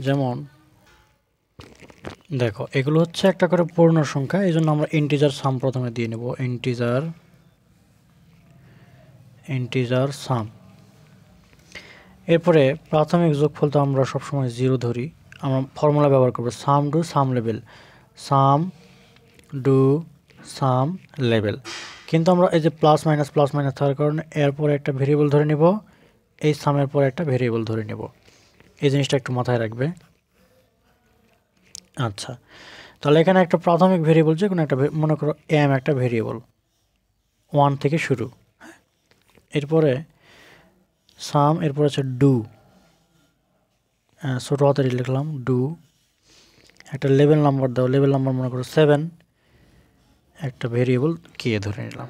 যেমন দেখো এগুলো হচ্ছে একটা করে পূর্ণ সংখ্যা, এই জন্য আমরা ইন্টিজার সাম প্রথমে দিয়ে নেব, ইন্টিজার সাম। এরপরে প্রাথমিক যোগফল তো আমরা সবসময় 0 ধরি, আমরা ফর্মুলা ব্যবহার করব sum do sum level, sum do sum level. কিন্তু আমরা এই যে প্লাস মাইনাস থাকার কারণে এরপরে একটা ভেরিয়েবল ধরে নেব, এই সামের পরে একটা ভেরিয়েবল ধরে নেব। এই জিনিসটা একটু মাথায় রাখবে। আচ্ছা, তাহলে এখানে একটা প্রাথমিক ভেরিয়েবল, যে কোনো একটা মনে করো এম একটা ভেরিয়েবল 1 থেকে শুরু। এরপরে সাম, এরপর আছে ডু, ছোটো হাতের লিখলাম ডু। একটা লেভেল নাম্বার দাও, লেভেল নাম্বার মনে করো 7, একটা ভেরিয়েবল কে ধরে নিলাম।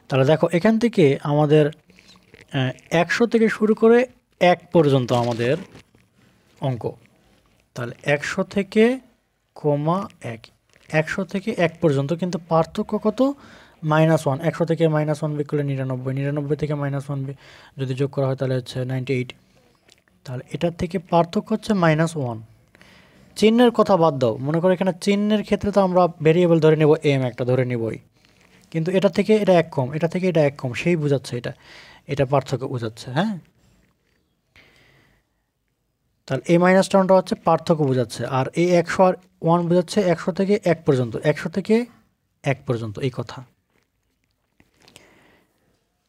তাহলে দেখো এখান থেকে আমাদের 100 থেকে শুরু করে 1 পর্যন্ত আমাদের অঙ্ক। তাহলে 100 থেকে (1) 100 থেকে 1 পর্যন্ত, কিন্তু পার্থক্য কত? -1। 100 থেকে -1 বিয়োগ করলে 99, 99 থেকে -1 যদি যোগ করা হয় তাহলে হচ্ছে 98। তাহলে এটার থেকে পার্থক্য হচ্ছে -1। চিহ্নের কথা বাদ দাও, মনে করো এখানে চিহ্নের ক্ষেত্রে তো আমরা ভেরিয়েবল ধরে নেব, এম একটা ধরে নেবই, কিন্তু এটা থেকে এটা 1 কম, এটা থেকে এটা 1 কম, সেই বোঝাচ্ছে এটা পার্থক্য বোঝাচ্ছে। হ্যাঁ, তাহলে এই মাইনাস টার্মটা হচ্ছে পার্থক্য বোঝাচ্ছে, আর এই 100 আর 1 বোঝাচ্ছে 100 থেকে 1 পর্যন্ত, 100 থেকে 1 পর্যন্ত এই কথা।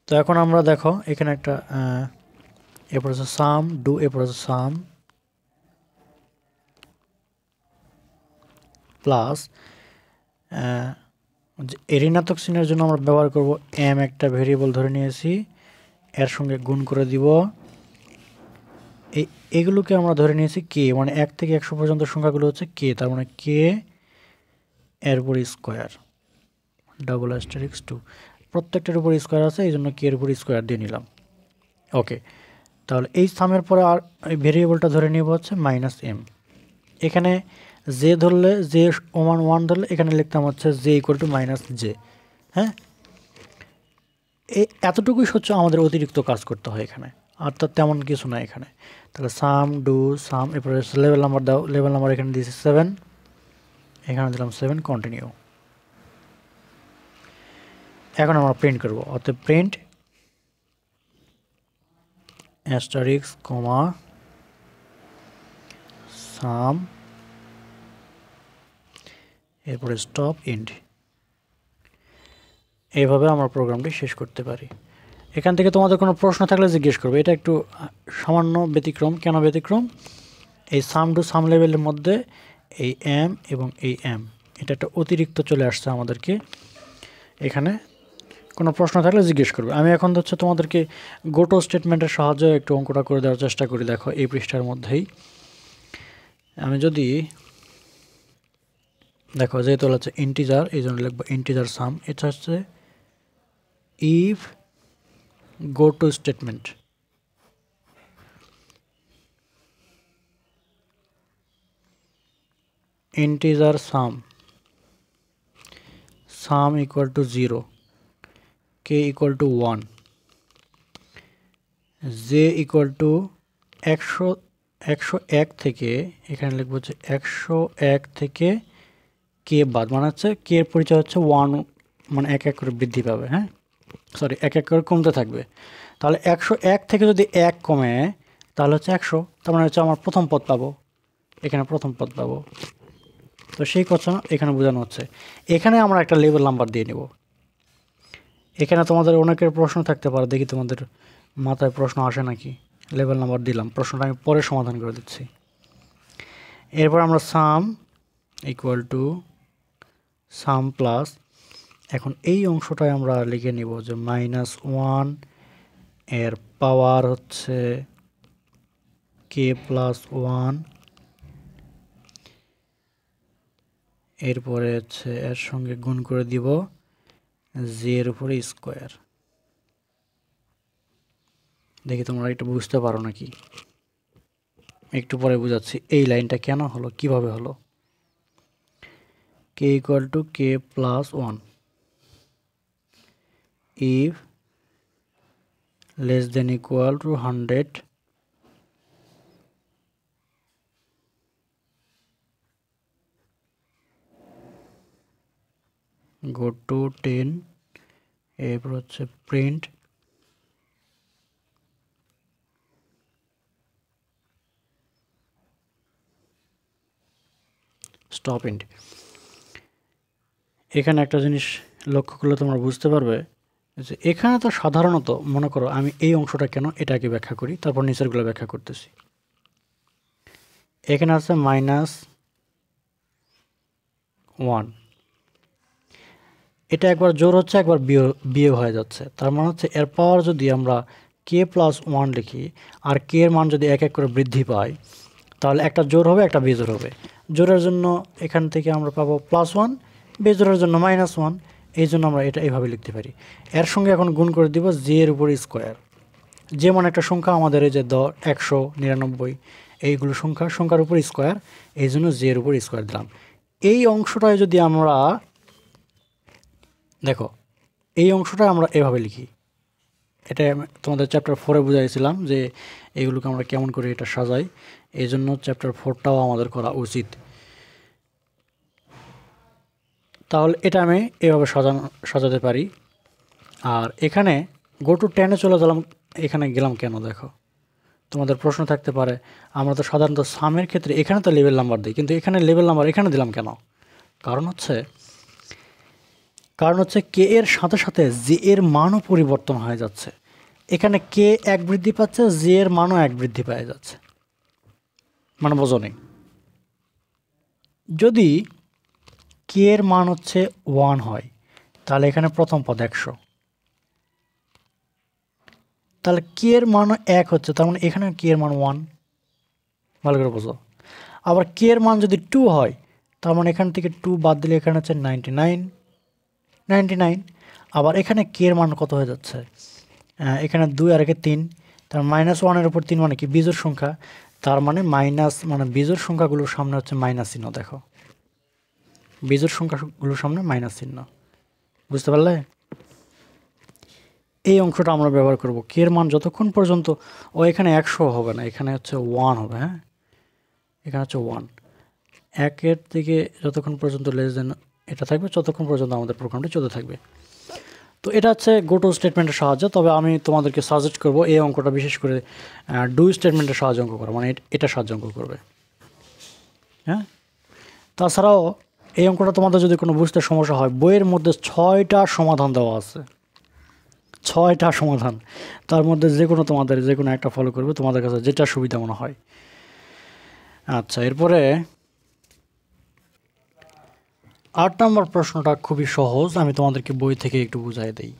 তো এখন আমরা দেখো এখানে একটা এরপর হচ্ছে সাম ডু, এরপর হচ্ছে সাম প্লাস ঋণাত্মক চিহ্নের জন্য আমরা ব্যবহার করব এম একটা ভেরিয়েবল ধরে নিয়েছি, এর সঙ্গে গুণ করে দিব। এগুলোকে আমরা ধরে নিয়েছি কে, মানে 1 থেকে 100 পর্যন্ত সংখ্যাগুলো হচ্ছে কে, তার মানে কে এর উপর স্কোয়ার, (2) প্রত্যেকটার উপর স্কোয়ার আছে, এই জন্য কে এর উপর স্কোয়ার দিয়ে নিলাম। ওকে, তাহলে এই সামের পরে আর এই ভেরিয়েবলটা ধরে নিব হচ্ছে -m। এখানে জে ধরলে, জে সমান 1 ধরলে এখানে লিখতাম হচ্ছে জে ইকুয়াল টু -j। হ্যাঁ, এই এতটুকুই হচ্ছে আমাদের অতিরিক্ত কাজ করতে হয় এখানে, আর তার তেমন কিছু না এখানে। তাহলে সাম ডু সাম, এরপরে লেভেল নাম্বার দাও, লেভেল নাম্বার এখানে দিয়েছি 7, এখানে দিলাম 7, কন্টিনিউ। এখন আমরা প্রিন্ট করব, অতএব প্রিন্ট অ্যাস্টারিক্স কমা সাম, এরপরে স্টপ এন্ড। এইভাবে আমরা প্রোগ্রামটি শেষ করতে পারি। এখান থেকে তোমাদের কোনো প্রশ্ন থাকলে জিজ্ঞেস করবে। এটা একটু সামান্য ব্যতিক্রম। কেন ব্যতিক্রম? এই সাম টু সাম লেভেলের মধ্যে এই এম এবং এই এম, এটা একটা অতিরিক্ত চলে আসছে আমাদেরকে এখানে। কোনো প্রশ্ন থাকলে জিজ্ঞেস করবে। আমি এখন হচ্ছে তোমাদেরকে গোটো স্টেটমেন্টের সাহায্যে একটু অঙ্কটা করে দেওয়ার চেষ্টা করি। দেখো এই পৃষ্ঠার মধ্যেই আমি যদি দেখো, যেহেতু হচ্ছে ইন্টিজার, এই জন্য লিখবো ইন্টিজার সাম। এটা হচ্ছে ইফ গোটো statement, integer sum equal to 0, k equal to 1, J equal to 101 থেকে এখানে লিখবো হচ্ছে 101 থেকে কে বাদ, মানে হচ্ছে কে এর পরিচয় হচ্ছে 1, মানে এক এক করে বৃদ্ধি পাবে, হ্যাঁ সরি এক এক করে কমতে থাকবে। তাহলে 101 থেকে যদি 1 কমে তাহলে হচ্ছে 100, তার মানে হচ্ছে আমার প্রথম পদ পাবো, এখানে প্রথম পদ পাবো। তো সেই কথা এখানে বোঝানো হচ্ছে। এখানে আমরা একটা লেভেল নাম্বার দিয়ে নেব। এখানে তোমাদের অনেকের প্রশ্ন থাকতে পারে, দেখি তোমাদের মাথায় প্রশ্ন আসে নাকি। লেভেল নাম্বার দিলাম, প্রশ্নটা আমি পরে সমাধান করে দিচ্ছি। এরপর আমরা সাম ইকুয়াল টু সাম প্লাস, এখন এই অংশটায় আমরা লিখে নিব যে -1 এর পাওয়ার হচ্ছে কে প্লাস 1, এরপরে হচ্ছে এর সঙ্গে গুণ করে দিব জি এর উপরে স্কোয়ার। দেখি তোমরা একটু বুঝতে পারো নাকি, একটু পরে বুঝাচ্ছি এই লাইনটা কেন হলো, কিভাবে হলো। K equal to K plus 1 if less than equal to 100 go to 10, এরপর হচ্ছে প্রিন্ট স্টপ ইন্ট। এখানে একটা জিনিস লক্ষ্য করলে তোমরা বুঝতে পারবে যে এখানে তো সাধারণত মনে করো আমি এই অংশটা কেন এটাকে ব্যাখ্যা করি, তারপর নিচেরগুলো ব্যাখ্যা করতেছি। এখানে আছে -1, এটা একবার জোর হচ্ছে একবার বিয়োগ হয়ে যাচ্ছে, তার মানে হচ্ছে এর পাওয়ার যদি আমরা কে প্লাস 1 লিখি আর কে এর মান যদি এক এক করে বৃদ্ধি পায় তাহলে একটা জোর হবে একটা বেজোর হবে। জোরের জন্য এখান থেকে আমরা পাবো +1, বেজোরের জন্য -1, এই জন্য আমরা এটা এইভাবে লিখতে পারি। এর সঙ্গে এখন গুণ করে দিব জে এর উপর স্কোয়ার। যেমন একটা সংখ্যা আমাদের এই যে 100, 99 এইগুলো সংখ্যার উপর স্কোয়ার, এই জন্য জে এর উপর স্কোয়ার দিলাম। এই অংশটায় যদি আমরা দেখো, এই অংশটা আমরা এভাবে লিখি, এটা তোমাদের চ্যাপ্টার 4-এ বুঝাইছিলাম যে এইগুলোকে আমরা কেমন করে এটা সাজাই, এই জন্য চ্যাপ্টার 4টাও আমাদের করা উচিত। তাহলে এটা আমি এভাবে সাজাতে পারি। আর এখানে গো টু 10-এ চলে গেলাম, এখানে গেলাম কেন দেখো, তোমাদের প্রশ্ন থাকতে পারে আমরা তো সাধারণত সামের ক্ষেত্রে এখানে তো লেভেল নাম্বার দিই, কিন্তু এখানে লেভেল নাম্বার এখানে দিলাম কেন? কারণ হচ্ছে কে এর সাথে সাথে জি এর মানও পরিবর্তন হয়ে যাচ্ছে। এখানে কে 1 বৃদ্ধি পাচ্ছে, জি এর মানও 1 বৃদ্ধি পেয়ে যাচ্ছে, মানে বোঝো নেই। যদি কে এর মান হচ্ছে 1 হয় তাহলে এখানে প্রথম পদ 100, তাহলে কে এর মানও 1 হচ্ছে, তার মানে এখানে কে এর মান 1, ভালো করে বোঝো। আবার কে এর মান যদি 2 হয় তার মানে এখান থেকে 2 বাদ দিলে এখানে হচ্ছে 99। আবার এখানে কে এর মান কত হয়ে যাচ্ছে, এখানে 2 আর একে 3, তার -1-এর উপর 3 মানে কি বিজোড় সংখ্যা, তার মানে মানে বিজোড় সংখ্যাগুলোর সামনে হচ্ছে মাইনাস চিহ্ন। দেখো বিজোড় সংখ্যাগুলোর সামনে মাইনাস চিহ্ন, বুঝতে পারলে? এই অংশটা আমরা ব্যবহার করব। কে এর মান যতক্ষণ পর্যন্ত এখানে 100 হবে না, এখানে হচ্ছে 1 হবে, হ্যাঁ এখানে হচ্ছে 1, 1-এর থেকে যতক্ষণ পর্যন্ত লেস দেন এটা থাকবে ততক্ষণ পর্যন্ত আমাদের প্রোগ্রামটি চলতে থাকবে। তো এটা হচ্ছে গো টু স্টেটমেন্টের সাহায্যে। তবে আমি তোমাদেরকে সাজেস্ট করব এই অঙ্কটা বিশেষ করে ডু স্টেটমেন্টের সাহায্যে অঙ্ক করা, মানে এটা সাহায্যে অঙ্ক করবে। হ্যাঁ, তাছাড়াও এই অঙ্কটা তোমাদের যদি কোনো বুঝতে সমস্যা হয়, বইয়ের মধ্যে 6টা সমাধান দেওয়া আছে, 6টা সমাধান, তার মধ্যে তোমাদের যে কোনো একটা ফলো করবে, তোমাদের কাছে যেটা সুবিধা মনে হয়। আচ্ছা, এরপরে 8 নম্বর প্রশ্নটা খুবই সহজ, আমি তোমাদেরকে বই থেকে একটু বুঝাই দেই।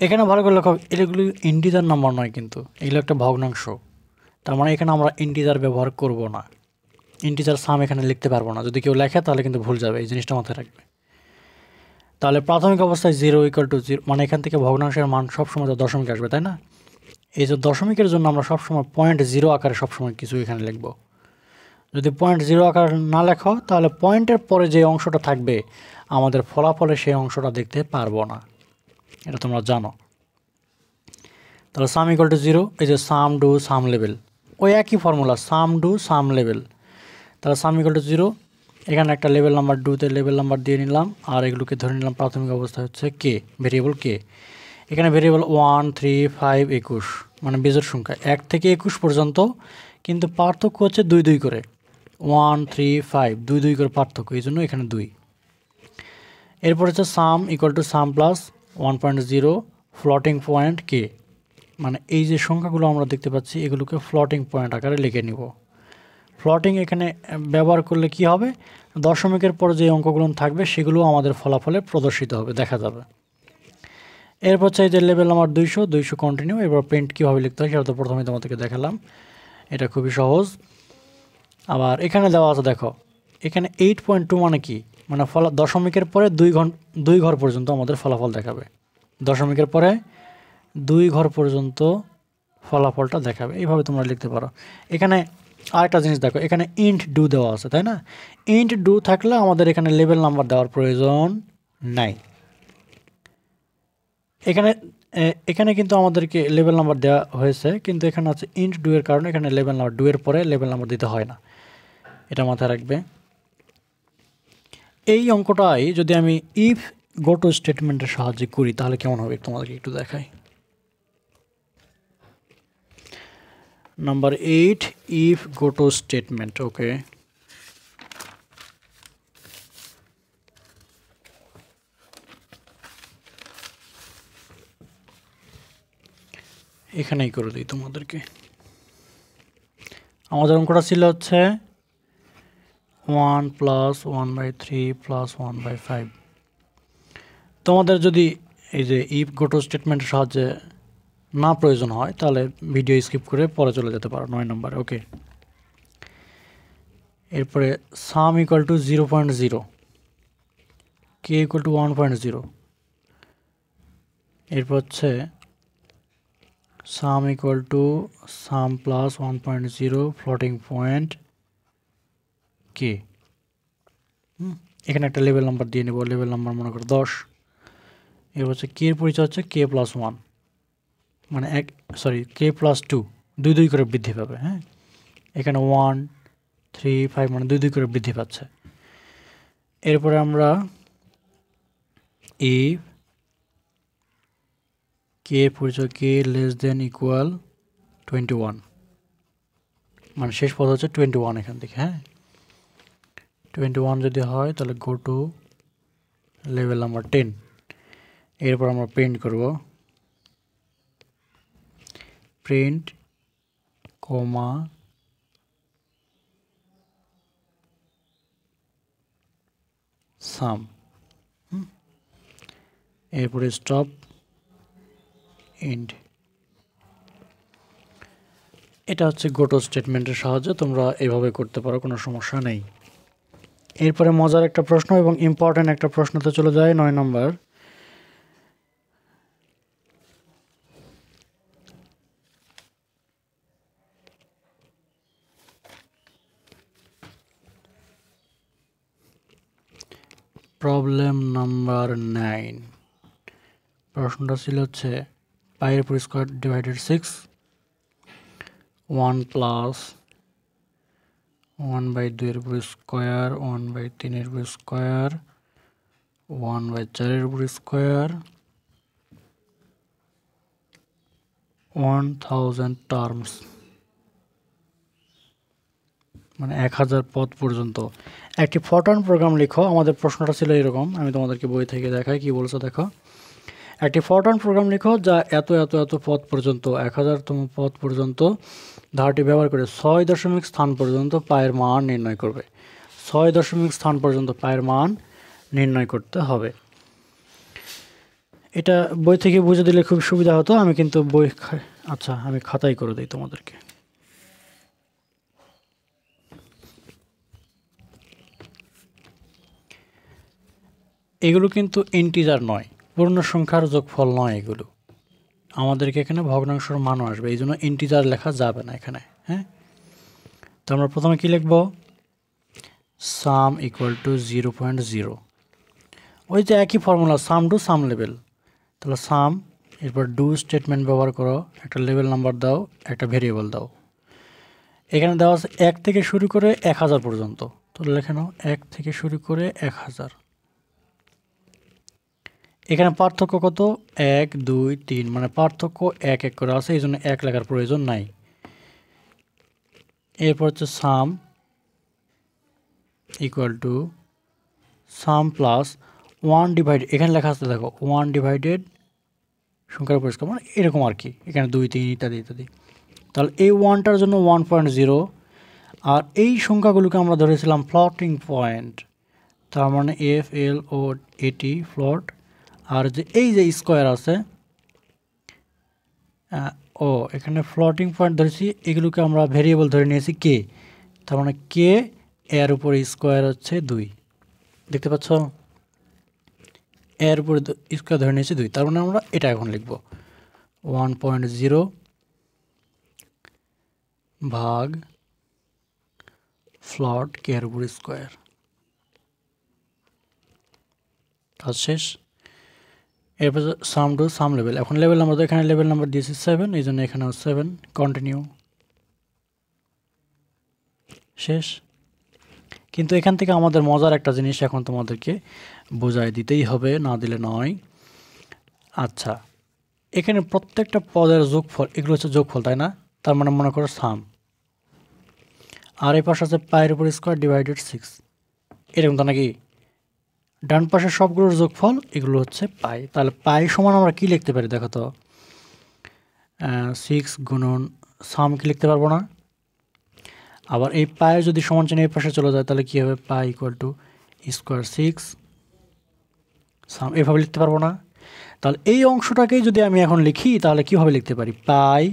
এখানে ভালো করে লেখো, এগুলো ইন্টিজার নাম্বার নয়, কিন্তু এগুলো একটা ভগ্নাংশ, তার মানে এখানে আমরা ইন্টিজার ব্যবহার করব না, ইন্টিজার সাম এখানে লিখতে পারবো না। যদি কেউ লেখে তাহলে কিন্তু ভুল যাবে, এই জিনিসটা মাথায় রাখবে। তাহলে প্রাথমিক অবস্থায় 0 = 0, মানে এখান থেকে ভগ্নাংশের মান সবসময় তো দশমিক আসবে, তাই না? এই যে দশমিকের জন্য আমরা সবসময় 0.0 আকারে সবসময় কিছু এখানে লিখব। যদি 0.0 আকার না লেখো তাহলে পয়েন্টের পরে যে অংশটা থাকবে আমাদের ফলাফলে সেই অংশটা দেখতে পারবো না, এটা তোমরা জানো। তাহলে সাম ইকুয়াল টু 0, এই যে সাম ডু সাম লেভেল, ওই একই formula some do sum level. তাহলে সাম ইকুয়াল টু 0, এখানে একটা লেভেল নাম্বার ডুতে লেভেল নাম্বার দিয়ে নিলাম, আর এগুলোকে ধরে নিলাম প্রাথমিক অবস্থা হচ্ছে কে, ভেরিয়েবল কে। এখানে ভেরিয়েবল 1, 3, 5, 21, মানে বেজোড় সংখ্যা 1 থেকে 21 পর্যন্ত, কিন্তু পার্থক্য হচ্ছে 2 2 করে, 1, 3, 5, 2 2 করে পার্থক্য, এই জন্য এখানে 2। এরপর হচ্ছে sum equal to sum plus 1.0 floating point K, মানে এই যে সংখ্যাগুলো আমরা দেখতে পাচ্ছি এগুলোকে ফ্লোটিং পয়েন্ট আকারে লিখে নিব। ফ্লোটিং এখানে ব্যবহার করলে কি হবে, দশমিকের পর যে অঙ্কগুলো থাকবে সেগুলো আমাদের ফলাফলে প্রদর্শিত হবে, দেখা যাবে। এরপর হচ্ছে যে লেভেল নাম্বার 200 কন্টিনিউ। এবার প্রিন্ট কীভাবে লিখতে হয় সেটা তো প্রথমে তোমাদেরকে দেখালাম, এটা খুবই সহজ। আবার এখানে দেওয়া আছে দেখো, এখানে 8.2 মানে কি, মানে দশমিকের পরে 2 ঘর পর্যন্ত আমাদের ফলাফল দেখাবে, দশমিকের পরে 2 ঘর পর্যন্ত ফলাফলটা দেখাবে, এইভাবে তোমরা লিখতে পারো। এখানে আরেকটা জিনিস দেখো, এখানে ইন্ট ডু দেওয়া আছে, তাই না? ইন্ট ডু থাকলে আমাদের এখানে লেভেল নাম্বার দেওয়ার প্রয়োজন নাই। এখানে কিন্তু আমাদেরকে লেভেল নাম্বার দেওয়া হয়েছে, কিন্তু এখানে আছে ইন্ট ডু এর কারণে এখানে লেভেল নাম্বার, ডু এর পরে লেভেল নাম্বার দিতে হয় না, এটা মাথায় রাখবে। এই অঙ্কটাই যদি আমি ইফ গো টু স্টেটমেন্টের সাহায্যে করি তাহলে কেমন হবে তোমাদেরকে একটু দেখাই। Number 8, if go to statement. Okay, এখানেই করে দিই তোমাদেরকে। আমাদের অঙ্কটা ছিল হচ্ছে 1 + 1/3 + 1/5। তোমাদের যদি এই যে ইফ গো টু স্টেটমেন্টের সাহায্যে না প্রয়োজন হয় তাহলে ভিডিও স্কিপ করে পরে চলে যেতে পারো 9 নম্বরে। ওকে, এরপরে sum equal to 0.0, K equal to 1.0। এরপর হচ্ছে sum equal to sum plus 1.0 floating point K. এখানে একটা লেভেল নাম্বার দিয়ে নেব, লেভেল নাম্বার মনে করো 10। এরপর হচ্ছে কে এর পরিচয় হচ্ছে কে প্লাস 1, মানে কে প্লাস 2, 2 2 করে বৃদ্ধি পাবে। হ্যাঁ, এখানে 1, 3, 5 মানে 2 2 করে বৃদ্ধি পাচ্ছে। এরপরে আমরা ইফ কে পরিচয় কে লেস দেন ইকুয়াল 21, মানে শেষ পদ হচ্ছে 21 এখান থেকে। হ্যাঁ, 21 যদি হয় তাহলে গো টু লেভেল নাম্বার 10। এরপর আমরা প্রিন্ট করব, প্রিন্ট কমা সাম, এরপরে স্টপ এন্ড। এটা হচ্ছে গোটো স্টেটমেন্টের সাহায্যে তোমরা এভাবে করতে পারো, কোনো সমস্যা নেই। এরপরে মজার একটা প্রশ্ন এবং ইম্পর্টেন্ট একটা প্রশ্নতে চলে যায় 9 নম্বর। প্রবলেম নাম্বার 9, প্রশ্নটা ছিল হচ্ছে পাইয়ের উপর স্কোয়ার ডিভাইডেড 6, 1 প্লাস 1/2 এর উপর স্কোয়ার, 1/3 এর উপর স্কোয়ার, 1/4 এর উপর স্কোয়ার, 1000 টার্মস, মানে 1000 পদ পর্যন্ত একটি ফরট্রান প্রোগ্রাম লিখো। আমাদের প্রশ্নটা ছিল এরকম, আমি তোমাদেরকে বই থেকে দেখাই কি বলছো দেখো। একটি ফরট্রান প্রোগ্রাম লিখো যা এত এত এত পদ পর্যন্ত 1000তম পদ পর্যন্ত ধারটি ব্যবহার করে 6 দশমিক স্থান পর্যন্ত পায়ের মান নির্ণয় করবে। 6 দশমিক স্থান পর্যন্ত পায়ের মান নির্ণয় করতে হবে। এটা বই থেকে বুঝে দিলে খুব সুবিধা হতো, আমি কিন্তু আচ্ছা আমি খাতায় করে দিই তোমাদেরকে। এগুলো কিন্তু ইন্টিজার নয়, পূর্ণ সংখ্যার যোগফল নয়, এগুলো আমাদেরকে এখানে ভগ্নাংশের মানও আসবে, এই জন্য ইন্টিজার লেখা যাবে না এখানে। হ্যাঁ, তো আমরা প্রথমে কি লিখব, সাম ইকুয়াল টু 0.0, ওই যে একই formula some to sum level. তাহলে সাম এরপর ডু স্টেটমেন্ট ব্যবহার করো, একটা লেভেল নাম্বার দাও, একটা ভেরিয়েবল দাও। এখানে দেওয়া আছে 1 থেকে শুরু করে 1000 পর্যন্ত, তো লেখে নাও 1 থেকে শুরু করে 1000। এখানে পার্থক্য কত? 1 2 3, মানে পার্থক্য 1 1 করে আছে, এই জন্য 1 লেখার প্রয়োজন নাই। এরপর হচ্ছে sum equal to sum plus 1 divide, এখানে লেখা আছে দেখো 1 ডিভাইডেড সংখ্যার পরিষ্কার, মানে এরকম আর কি, এখানে 2 3 ইত্যাদি ইত্যাদি। তাহলে এই 1টার জন্য 1.0, আর এই সংখ্যাগুলোকে আমরা ধরেছিলাম ফ্লোটিং পয়েন্ট, তার মানে এফ এল ও এটি ফ্লোট, আর যে এই যে স্কোয়ার আছে ও এখানে ফ্লোটিং পয়েন্ট ধরেছি, এগুলোকে আমরা ভেরিয়েবল ধরে নিয়েছি কে, তার মানে কে এর উপরে স্কোয়ার হচ্ছে 2, দেখতে পাচ্ছ এর উপরে স্কোয়ার ধরে নিয়েছি 2, তার মানে আমরা এটা এখন লিখব 1.0 ভাগ ফ্লট কে এর উপরে স্কোয়ার। কাজ শেষ। এরপর সাম টু সাম লেভেল, এখন লেভেল নাম্বার, তো এখানে লেভেল নাম্বার দিয়েছি 7, এই জন্য এখানেও 7, কন্টিনিউ, শেষ। কিন্তু এখান থেকে আমাদের মজার একটা জিনিস এখন তোমাদেরকে বোঝাই দিতেই হবে, না দিলে নয়। আচ্ছা, এখানে প্রত্যেকটা পদের যোগফল, এগুলো হচ্ছে যোগফল তাই না, তার মানে মনে করো সাম, আর এই পাশে আছে পায়ের উপর স্কোয়ার ডিভাইডেড 6, এরকম তো নাকি, ডান পাশের সবগুলোর যোগফল এগুলো হচ্ছে পাই। তাহলে পাই সমান আমরা কি লিখতে পারি দেখো তো, 6 গুণন সাম কি লিখতে পারবো না? আবার এই পায়ের যদি সমান চিহ্ন এই পাশে চলে যায় তাহলে কী হবে, পাই ইকুয়াল টু স্কোয়ার 6 সাম, এভাবে লিখতে পারবো না? তাহলে এই অংশটাকেই যদি আমি এখন লিখি তাহলে কীভাবে লিখতে পারি, পাই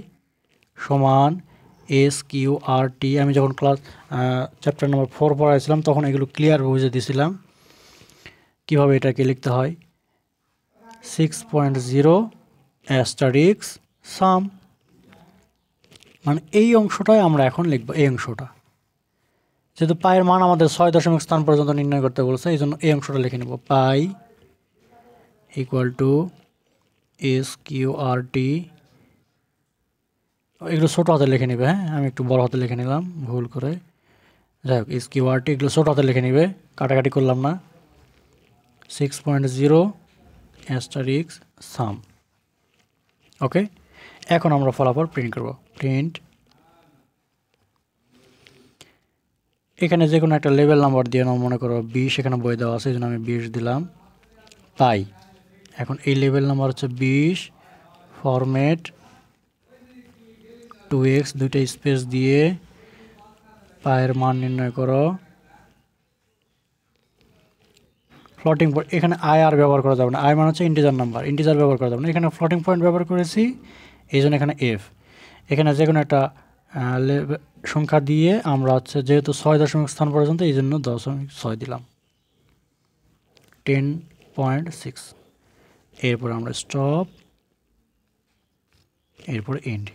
সমান এস কিউ আর টি। আমি যখন ক্লাস চ্যাপ্টার নাম্বার 4 পড়াইছিলাম তখন এগুলো ক্লিয়ার বুঝে দিয়েছিলাম কীভাবে এটাকে লিখতে হয়, 6.0 অ্যাস্টারিক্স সাম, মানে এই অংশটাই আমরা এখন লিখব, এই অংশটা, যেহেতু পায়ের মান আমাদের 6 দশমিক স্থান পর্যন্ত নির্ণয় করতে বলছে, এই জন্য এই অংশটা লিখে নেব, পাই equal to S Q R টি, এগুলো ছোটো হাতে লিখে নেবে, হ্যাঁ আমি একটু বড় হাতে লিখে নিলাম ভুল করে, যাই হোক এস কিউ আর টি এগুলো ছোটো হাতে লিখে নেবে, কাটাকাটি করলাম না, 6.0 অ্যাস্টারিক্স সাম। ওকে, এখন আমরা ফলাফল প্রিন্ট করব, প্রিন্ট, এখানে যে কোনো একটা লেভেল নাম্বার দিয়ে নাও, মনে করো 20, এখানে বই দেওয়া আছে এই জন্য আমি 20 দিলাম, পাই। এখন এই লেভেল নাম্বার হচ্ছে 20, ফরম্যাট 2x, দুইটা স্পেস দিয়ে পায়ের মান নির্ণয় করো, ফ্লোটিং পয়েন্ট, এখানে আই আর ব্যবহার করা যাবে না, আই মানে হচ্ছে ইন্টিজার নাম্বার, ইন্টিজার ব্যবহার করা যাবে না, এখানে ফ্লোটিং পয়েন্ট ব্যবহার করেছি এই জন্য এখানে এফ, এখানে যে কোনো একটা সংখ্যা দিয়ে আমরা হচ্ছে যেহেতু 6 দশমিক স্থান পর্যন্ত এই জন্য 0.6 দিলাম, 10.6, এরপর আমরা স্টপ, এরপর এন্ড।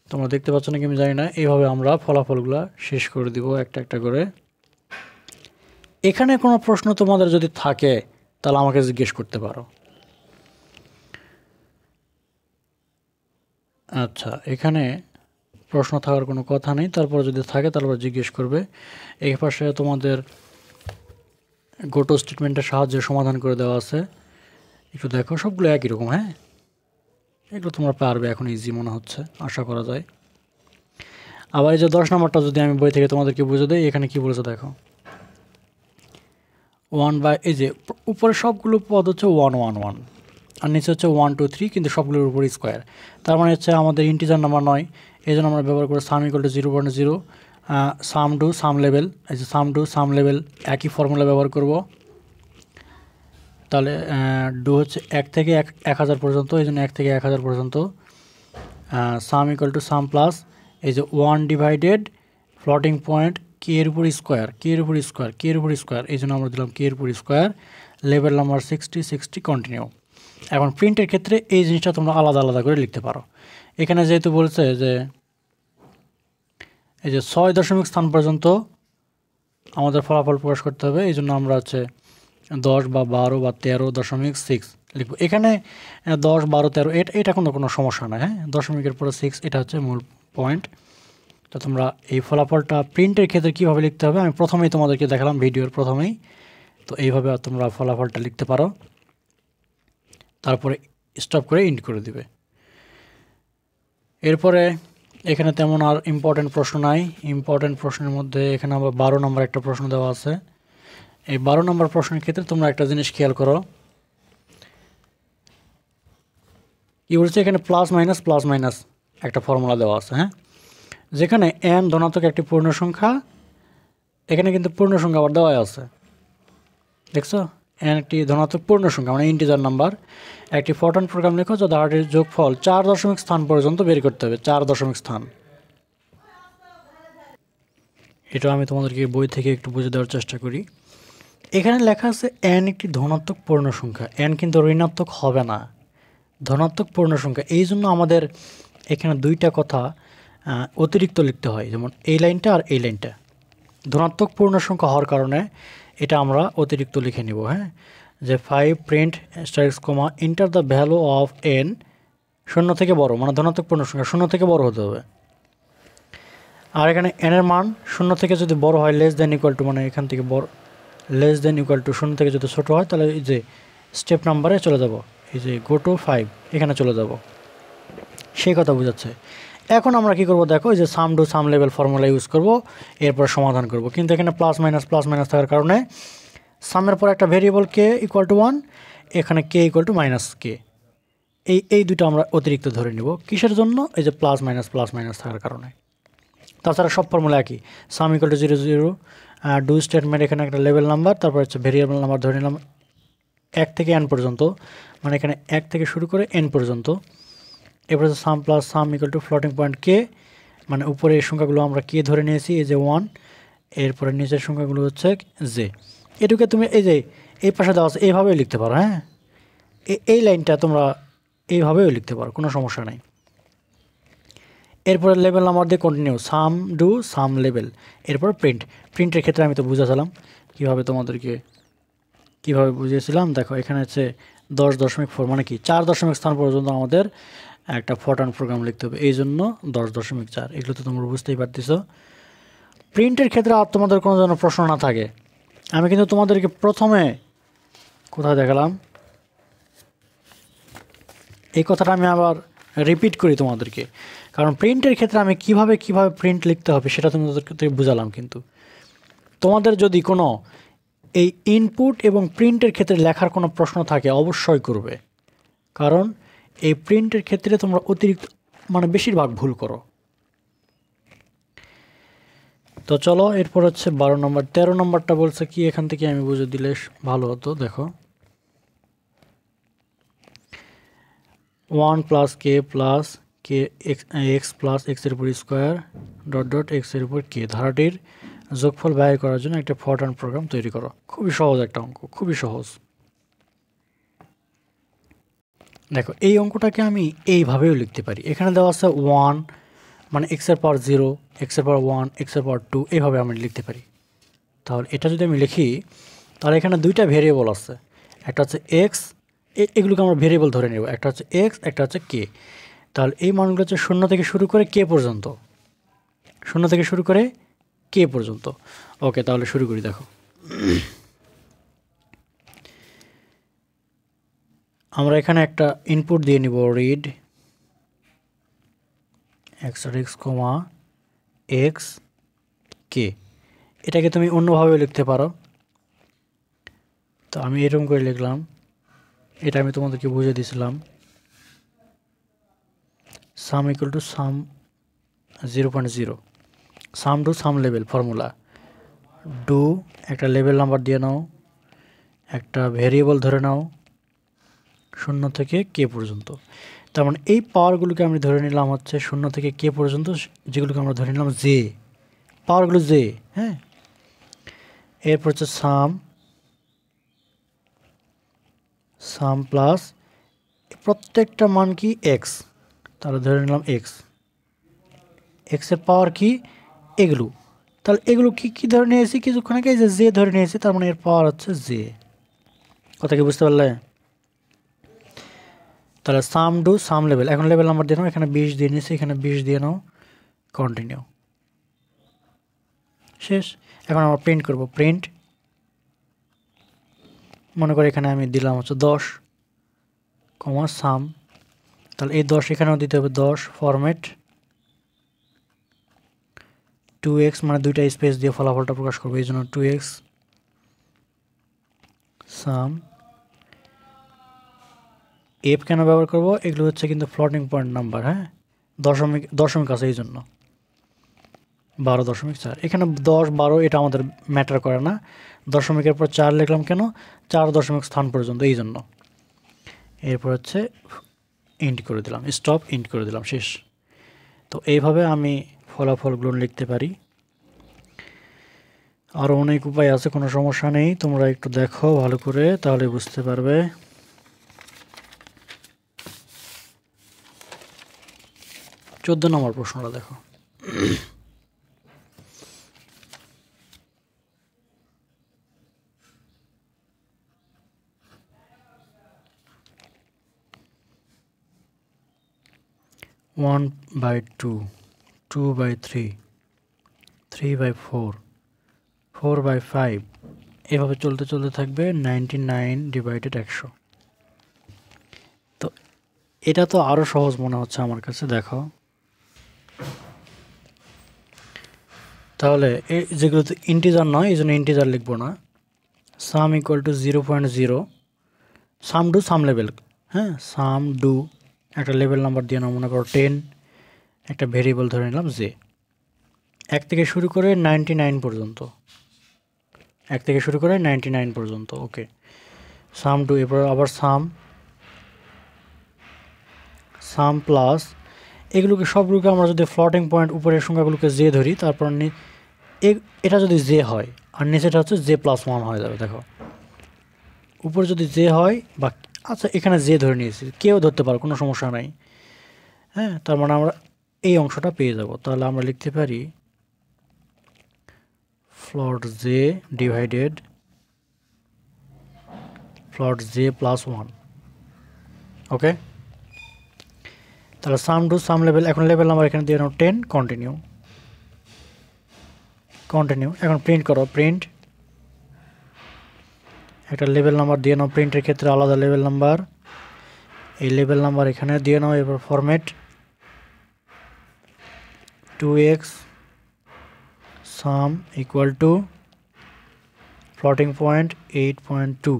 তোমরা দেখতে পাচ্ছ নাকি আমি জানি না, এইভাবে আমরা ফলাফলগুলো শেষ করে দিব একটা একটা করে। এখানে কোনো প্রশ্ন তোমাদের যদি থাকে তাহলে আমাকে জিজ্ঞেস করতে পারো। আচ্ছা, এখানে প্রশ্ন থাকার কোনো কথা নেই, তারপর যদি থাকে তারপর জিজ্ঞেস করবে। এই পাশে তোমাদের গোটো স্টেটমেন্টের সাহায্যে সমাধান করে দেওয়া আছে, একটু দেখো, সবগুলো একই রকম, হ্যাঁ এগুলো তোমরা পারবে এখন, ইজি মনে হচ্ছে, আশা করা যায়। আবার এই যে 10 নম্বরটা যদি আমি বই থেকে তোমাদেরকে বুঝে দিই, এখানে কি বলেছে দেখো, 1 বাই, এই যে উপরে সবগুলো পদ হচ্ছে 1 1 1, আর নিচে হচ্ছে 1 2 3, কিন্তু সবগুলোর উপর স্কোয়ার, তার মানে হচ্ছে আমাদের ইন্টিজার নাম্বার নয়, এই জন্য আমরা ব্যবহার করি sum equal to 0.0 sum to sum level, এই যে সাম টু সাম লেভেল একই ফর্মুলা ব্যবহার করব। তাহলে ডু হচ্ছে 1 থেকে 1000 পর্যন্ত, এই জন্য 1 থেকে 1000 পর্যন্ত, সাম ইকুয়াল টু সাম প্লাস এই যে 1 ডিভাইডেড ফ্লোটিং পয়েন্ট কে এর উপর স্কোয়ার, কে এর উপর স্কোয়ার, কে এর উপর স্কোয়ার, এই জন্য আমরা দিলাম কে এর উপর স্কোয়ার, লেভেল নাম্বার 60 60, কন্টিনিউ। এখন প্রিন্টের ক্ষেত্রে এই জিনিসটা তোমরা আলাদা আলাদা করে লিখতে পারো। এখানে যেহেতু বলছে যে এই যে 6 দশমিক স্থান পর্যন্ত আমাদের ফলাফল প্রকাশ করতে হবে, এই জন্য আমরা হচ্ছে 10 বা 12 বা 13.6 লিখব। এখানে 10, 12, 13 এটা কোনো সমস্যা না, হ্যাঁ, দশমিকের পরে 6 এটা হচ্ছে মূল পয়েন্ট। তো তোমরা এই ফলাফলটা প্রিন্টের ক্ষেত্রে কীভাবে লিখতে হবে আমি প্রথমেই তোমাদেরকে দেখালাম ভিডিওর প্রথমেই। তো এইভাবে তোমরা ফলাফলটা লিখতে পারো, তারপরে স্টপ করে ইন্ড করে দিবে। এরপরে এখানে তেমন আর ইম্পর্টেন্ট প্রশ্ন নাই। ইম্পর্টেন্ট প্রশ্নের মধ্যে এখানে আবার 12 নম্বর একটা প্রশ্ন দেওয়া আছে। এই 12 নম্বর প্রশ্নের ক্ষেত্রে তোমরা একটা জিনিস খেয়াল করো, কি বলছে এখানে প্লাস মাইনাস একটা ফর্মুলা দেওয়া আছে, হ্যাঁ, যেখানে n ধনাত্মক একটি পূর্ণ সংখ্যা, এখানে কিন্তু পূর্ণ সংখ্যা আবার দেওয়া আছে, দেখছো, n একটি ধনাত্মক পূর্ণ সংখ্যা মানে ইন্টিজার নাম্বার। একটি ফরট্রান প্রোগ্রাম লেখো যা ধারাটির যোগফল 4 দশমিক স্থান পর্যন্ত বের করতে হবে, 4 দশমিক স্থান। এটা আমি তোমাদেরকে বই থেকে একটু বুঝে দেওয়ার চেষ্টা করি। এখানে লেখা আছে n একটি ধনাত্মক পূর্ণ সংখ্যা, n কিন্তু ঋণাত্মক হবে না, ধনাত্মক পূর্ণ সংখ্যা। এই জন্য আমাদের এখানে দুইটা কথা অতিরিক্ত লিখতে হয়, যেমন এই লাইনটা আর এই লাইনটা ধনাত্মক পূর্ণ সংখ্যা হওয়ার কারণে এটা আমরা অতিরিক্ত লিখে নিব, হ্যাঁ, যে 5 print স্টারিক্স comma enter the value of n, শূন্য থেকে বড় মানে ধনাত্মক পূর্ণ সংখ্যা শূন্য থেকে বড় হতে হবে। আর এখানে n এর মান শূন্য থেকে যদি বড় হয় লেস দেন ইকুয়াল টু, মানে এখান থেকে বড় লেস দেন ইকুয়াল টু শূন্য থেকে যদি ছোটো হয় তাহলে এই যে স্টেপ নাম্বারে চলে যাব, এই যে গো টু 5 এখানে চলে যাব, সেই কথা বোঝাচ্ছে। এখন আমরা কি করব দেখো, এই যে sum do sum level formula use করব, এরপর সমাধান করব। কিন্তু এখানে প্লাস মাইনাস থাকার কারণে সামের পর একটা ভেরিয়েবল কে ইকুয়াল টু 1, এখানে কে ইকুয়াল টু মাইনাস কে, এই দুটো আমরা অতিরিক্ত ধরে নিব। কিসের জন্য? এই যে প্লাস মাইনাস থাকার কারণে। তাছাড়া সব ফর্মুলা একই, সাম ইকুয়াল টু 0 0, ডু স্টেটমেন্ট এখানে একটা লেভেল নাম্বার, তারপর হচ্ছে ভেরিয়েবল নাম্বার ধরে নিলাম 1 থেকে n পর্যন্ত, মানে এখানে 1 থেকে শুরু করে n পর্যন্ত। এরপরে sum plus sum equal to floating point K, মানে উপরে এই সংখ্যাগুলো আমরা কে ধরে নিয়েছি, এই যে 1, এরপরে নিচের সংখ্যাগুলো হচ্ছে জে। এটুকে তুমি এই যে এই পাশে দেওয়া আছে এইভাবেই লিখতে পারো, হ্যাঁ, এই লাইনটা তোমরা এইভাবেও লিখতে পারো, কোনো সমস্যা নাই। এরপরে লেভেল নাম্বার দিয়ে continue, some do sum level, এরপর প্রিন্টের ক্ষেত্রে আমি তো বুঝাছিলাম কীভাবে তোমাদেরকে কীভাবে বুঝিয়েছিলাম। দেখো এখানে হচ্ছে 10.4 মানে কি 4 দশমিক স্থান পর্যন্ত আমাদের একটা ফরট্রান প্রোগ্রাম লিখতে হবে, এই জন্য 10.4। এগুলো তো তোমরা বুঝতেই পারতেছো। প্রিন্টের ক্ষেত্রে আর তোমাদের কোনো যেন প্রশ্ন না থাকে, আমি কিন্তু তোমাদেরকে প্রথমে কোথায় দেখালাম এই কথাটা আমি আবার রিপিট করি তোমাদেরকে, কারণ প্রিন্টের ক্ষেত্রে আমি কিভাবে প্রিন্ট লিখতে হবে সেটা তোমাদেরকে বুঝালাম। কিন্তু তোমাদের যদি কোনো এই ইনপুট এবং প্রিন্টের ক্ষেত্রে লেখার কোনো প্রশ্ন থাকে অবশ্যই করবে, কারণ এই প্রিন্টের ক্ষেত্রে তোমরা অতিরিক্ত মানে বেশিরভাগ ভুল করো। তো চলো এরপর হচ্ছে 12 নম্বর। 13 নম্বরটা বলছে কি, এখান থেকে আমি বুঝে দিলে ভালো হতো। দেখো 1 প্লাস কে এক্স প্লাস এক্সের উপর স্কোয়ার ডট এক্সের উপর কে ধারাটির যোগফল ব্যয় করার জন্য একটা ফরট্রান প্রোগ্রাম তৈরি করো। খুবই সহজ একটা অঙ্ক, খুবই সহজ। দেখো এই অঙ্কটাকে আমি এইভাবেও লিখতে পারি, এখানে দেওয়া আছে 1 মানে এক্সের পাওয়ার 0, এক্সের পাওয়ার 1, এক্সের পাওয়ার 2, এইভাবে আমি লিখতে পারি। তাহলে এটা যদি আমি লিখি তাহলে এখানে দুইটা ভেরিয়েবল আছে, একটা হচ্ছে এক্স, এগুলোকে আমরা ভেরিয়েবল ধরে নেব, একটা হচ্ছে এক্স, একটা হচ্ছে কে। তাহলে এই মানগুলো হচ্ছে 0 থেকে শুরু করে কে পর্যন্ত, 0 থেকে শুরু করে কে পর্যন্ত। ওকে, তাহলে শুরু করি। দেখো আমরা এখানে একটা ইনপুট দিয়ে নিব, রিড এক্স আর এক্স কমা এক্স কে। এটাকে তুমি অন্যভাবে লিখতে পারো, তো আমি এরকম করে লিখলাম, এটা আমি তোমাদেরকে বুঝে দিয়েছিলাম। Sum equal to sum 0.0, sum to sum level formula, do একটা লেভেল নাম্বার দিয়ে নাও, একটা ভেরিয়েবল ধরে নাও 0 থেকে কে পর্যন্ত। তার মানে এই পাওয়ারগুলোকে আমি ধরে নিলাম হচ্ছে 0 থেকে কে পর্যন্ত, যেগুলোকে আমরা ধরে নিলাম জে, পাওয়ারগুলো জে, হ্যাঁ। এরপর হচ্ছে সাম প্লাস প্রত্যেকটা মান কি এক্স, তাহলে ধরে নিলাম এক্সের পাওয়ার কি এগুলো, তাহলে এগুলো কি ধরে নিয়েছি কিছুক্ষণ আগে, যে জে ধরে নিয়েছি, তার মানে এর পাওয়ার হচ্ছে জে। কথা কি বুঝতে পারলে? তাহলে সাম ডু সাম লেভেল, এখন লেভেল নাম্বার দিয়ে নাও, এখানে 20 দিয়ে নিয়েছি, এখানে 20 দিয়ে নাও, কন্টিনিউ, শেষ। এখন আমরা প্রিন্ট করব, প্রিন্ট, মনে করি এখানে আমি দিলাম হচ্ছে 10 কমা সাম, তাহলে এই 10 এখানেও দিতে হবে 10, ফরম্যাট 2x, মানে দুইটা স্পেস দিয়ে ফলাফলটা প্রকাশ করবো, এই জন্য 2x সাম। এফ কেন ব্যবহার করব, এগুলো হচ্ছে কিন্তু ফ্লোটিং পয়েন্ট নাম্বার, হ্যাঁ, দশমিক আছে এই জন্য 12.4, এখানে 10 12 এটা আমাদের ম্যাটার করে না, দশমিকের পর 4 লিখলাম কেন, 4 দশমিক স্থান পর্যন্ত এই জন্য। এরপর হচ্ছে ইন্ট করে দিলাম, স্টপ, ইন্ট করে দিলাম, শেষ। তো এইভাবে আমি ফলাফলগুলো লিখতে পারি। আরও অনেক উপায় আছে, কোনো সমস্যা নেই, তোমরা একটু দেখো ভালো করে, তাহলে বুঝতে পারবে। 14 নম্বর প্রশ্নটা দেখো। ওয়ান বাই টু, 2/3, 3/4, 4/5, এভাবে চলতে চলতে থাকবে 99/100। তো এটা তো আরও সহজ মনে হচ্ছে আমার কাছে, দেখো। তাহলে যেগুলো তো ইন্টিজার নয়, এই জন্য ইন্টিজার লিখবো না। সাম equal to 0.0, some do sum level, হ্যাঁ, সাম ডু একটা লেভেল নাম্বার দিয়ে নাও, মনে করো 10, একটা ভেরিয়েবল ধরে নিলাম যে 1 থেকে শুরু করে 99 পর্যন্ত, 1 থেকে শুরু করে 99 পর্যন্ত, ওকে। সাম ডু, এরপর আবার সাম প্লাস, এগুলোকে সবগুলোকে আমরা যদি ফ্লোটিং পয়েন্ট উপরের সংখ্যাগুলোকে জে ধরি, তারপর এটা যদি জে হয় আর নিচেটা হচ্ছে J+1 হয়ে যাবে, দেখো উপরে যদি জে হয়, বা আচ্ছা এখানে জে ধরে নিয়েছি, কেউ ধরতে পারো, কোনো সমস্যা নাই, হ্যাঁ, তার মানে আমরা এই অংশটা পেয়ে যাব। তাহলে আমরা লিখতে পারি float J divided float J+1, ওকে। তাহলে সাম ডু সাম লেভেল, এখন লেভেল নাম্বার এখানে দিয়ে নাও 10, কন্টিনিউ, এখন প্রিন্ট করো, প্রিন্ট, একটা লেভেল নাম্বার দিয়ে নাও, প্রিন্টের ক্ষেত্রে আলাদা লেভেল নাম্বার, এই লেভেল নাম্বার এখানে দিয়ে নাও। এরপর format 2x some equal to floating point 8.2,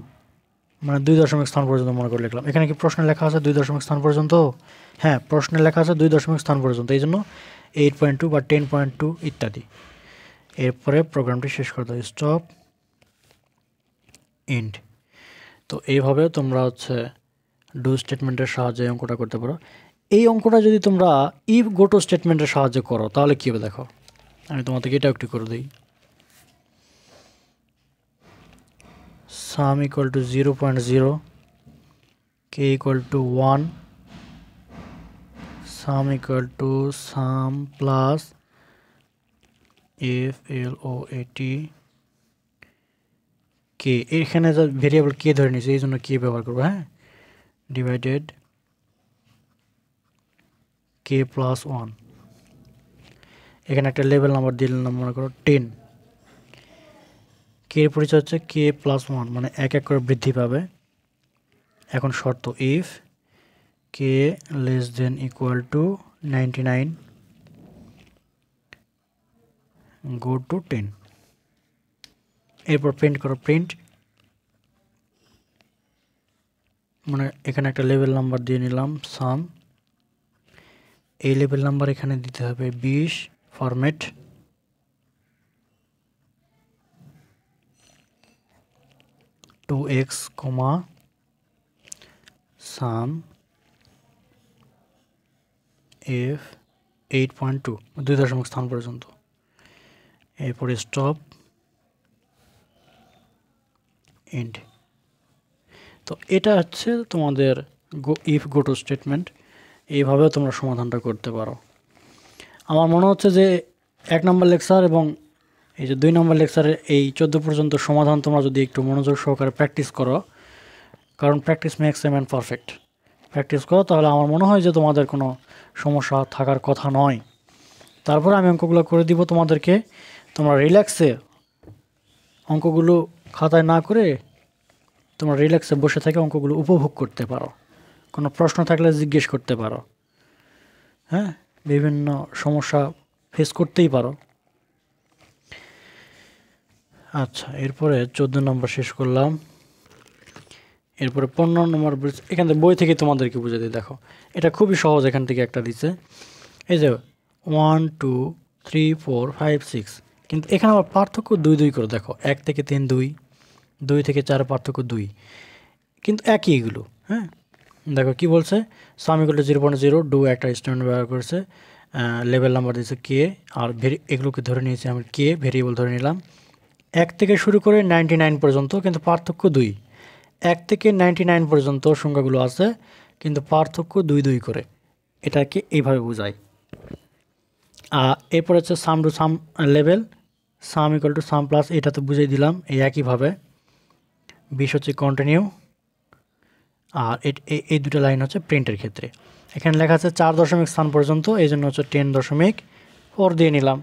মানে 2 দশমিক স্থান পর্যন্ত মনে করে লিখলাম। এখানে কি প্রশ্নে লেখা আছে 2 দশমিক স্থান পর্যন্ত? হ্যাঁ, প্রশ্নে লেখা আছে 2 দশমিক স্থান পর্যন্ত, এই জন্য 8.2 বা 10.2 ইত্যাদি। এরপরে প্রোগ্রামটি শেষ করে দাও, স্টপ, এন্ড। তো এইভাবে তোমরা হচ্ছে ডু স্টেটমেন্টের সাহায্যে অঙ্কটা করতে পারো। এই অঙ্কটা যদি তোমরা ইফ গোটো স্টেটমেন্টের সাহায্যে করো তাহলে কী হবে দেখো, আমি তোমাদেরকে এটা একটু করে দিই। সাম equal to 0.0, K equal two 1, some equal to sum plus FLOAT কে, এখানে যা ভেরিয়েবল কে ধরে নিয়েছে এই জন্য কে ব্যবহার করবো, হ্যাঁ, ডিভাইডেড K+1, এখানে একটা লেভেল নাম্বার দিলাম মনে করো 10, কে এর পরিচয় হচ্ছে K+1, মানে এক এক করে বৃদ্ধি পাবে। এখন শর্ত if k less than equal to 99 go to 10, এরপর প্রিন্ট করো, প্রিন্ট, মানে এখানে একটা লেভেল নাম্বার দিয়ে নিলাম সাম, এই লেভেল নাম্বার এখানে দিতে হবে 20, ফরম্যাট x কমা সাম f 8.2, 2 দশমিক স্থান পর্যন্ত, এরপরে স্টপ, এন্ড। তো এটা হচ্ছে তোমাদের ইফ গোটো স্টেটমেন্ট, এইভাবেও তোমরা সমাধানটা করতে পারো। আমার মনে হচ্ছে যে 1 নম্বর লেকচার এবং এই যে 2 নম্বর লেকচারের এই 14 পর্যন্ত সমাধান তোমরা যদি একটু মনোযোগ সহকারে প্র্যাকটিস করো, কারণ practice makes a man perfect, practice করো, তাহলে আমার মনে হয় যে তোমাদের কোনো সমস্যা থাকার কথা নয়। তারপরে আমি অঙ্কগুলো করে দিব তোমাদেরকে, তোমরা রিল্যাক্সে অঙ্কগুলো খাতায় না করে তোমরা রিল্যাক্সে বসে থেকে অঙ্কগুলো উপভোগ করতে পারো, কোনো প্রশ্ন থাকলে জিজ্ঞেস করতে পারো, হ্যাঁ, বিভিন্ন সমস্যা ফেস করতেই পারো। আচ্ছা, এরপরে 14 নম্বর শেষ করলাম। এরপরে 15 নম্বর এখান থেকে বই থেকে তোমাদেরকে বুঝে দিই। দেখো এটা খুবই সহজ, এখান থেকে একটা দিচ্ছে, এই যে 1 2 3 4 5 6, কিন্তু এখানে আবার পার্থক্য 2 2 করে। দেখো 1 থেকে 3 2, 2 থেকে 4 পার্থক্য 2, কিন্তু একই এগুলো। হ্যাঁ, দেখো কি বলছে, সাম ইকুয়াল টু 0.0, ডু একটা স্টুডেন্ট ব্যবহার করেছে, লেভেল নাম্বার দিয়েছে কে, আর এগুলোকে ধরে নিয়েছি আমি কে, ভেরিয়েবল ধরে নিলাম। 1 থেকে শুরু করে 99 পর্যন্ত, কিন্তু পার্থক্য 2। 1 থেকে 99 পর্যন্ত সংখ্যাগুলো আছে, কিন্তু পার্থক্য 2 2 করে। এটাকে এইভাবে বোঝায়। এরপর হচ্ছে sum to sum level, sum equal to sum plus, এটা তো বুঝিয়ে দিলাম এই একইভাবে। 20 হচ্ছে কন্টিনিউ, আর এই দুটো লাইন হচ্ছে প্রিন্টের ক্ষেত্রে। এখানে লেখা আছে 4 দশমিক স্থান পর্যন্ত, এই জন্য হচ্ছে 10.4 দিয়ে নিলাম,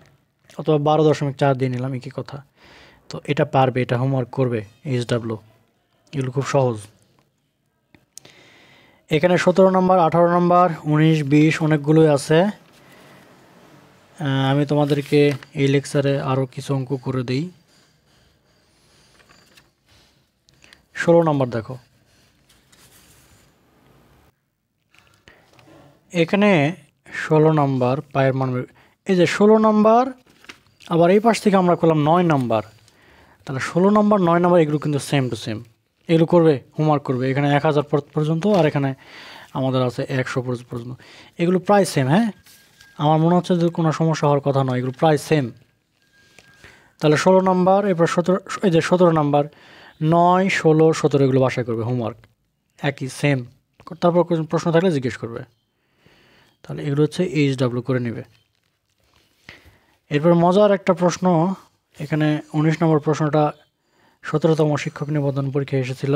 অথবা 12.4 দিয়ে নিলাম, একই কথা। তো এটা পারবে, এটা হোমওয়ার্ক করবে HW, এগুলো খুব সহজ। এখানে 17 নম্বর, 18 নম্বর, 19, 20 অনেকগুলোই আছে। আমি তোমাদেরকে এই লেকচারে আরও কিছু অঙ্ক করে দিই। 16 নম্বর দেখো, এখানে 16 নম্বর পায়ের মান, এই যে 16 নম্বর, আবার এই পাশ থেকে আমরা করলাম 9 নম্বর, তাহলে 16 নম্বর 9 নম্বর এগুলো কিন্তু সেম টু সেম, এগুলো করবে, হোমওয়ার্ক করবে। এখানে 1000 পর্যন্ত, আর এখানে আমাদের আছে 100 পর্যন্ত, এগুলো প্রায় সেম। হ্যাঁ, আমার মনে হচ্ছে যে কোনো সমস্যা হওয়ার কথা নয়, এগুলো প্রায় সেম। তাহলে 16 নম্বর, এরপর 17, এই যে 17 নম্বর, 9 16 17 এগুলো বাসায় করবে, হোমওয়ার্ক একই সেম। তারপর প্রশ্ন থাকলে জিজ্ঞেস করবে। তাহলে এগুলো হচ্ছে HW করে নেবে। এরপর মজার একটা প্রশ্ন, এখানে 19 নম্বর প্রশ্নটা 17তম শিক্ষক নিবন্ধন পরীক্ষায় এসেছিল।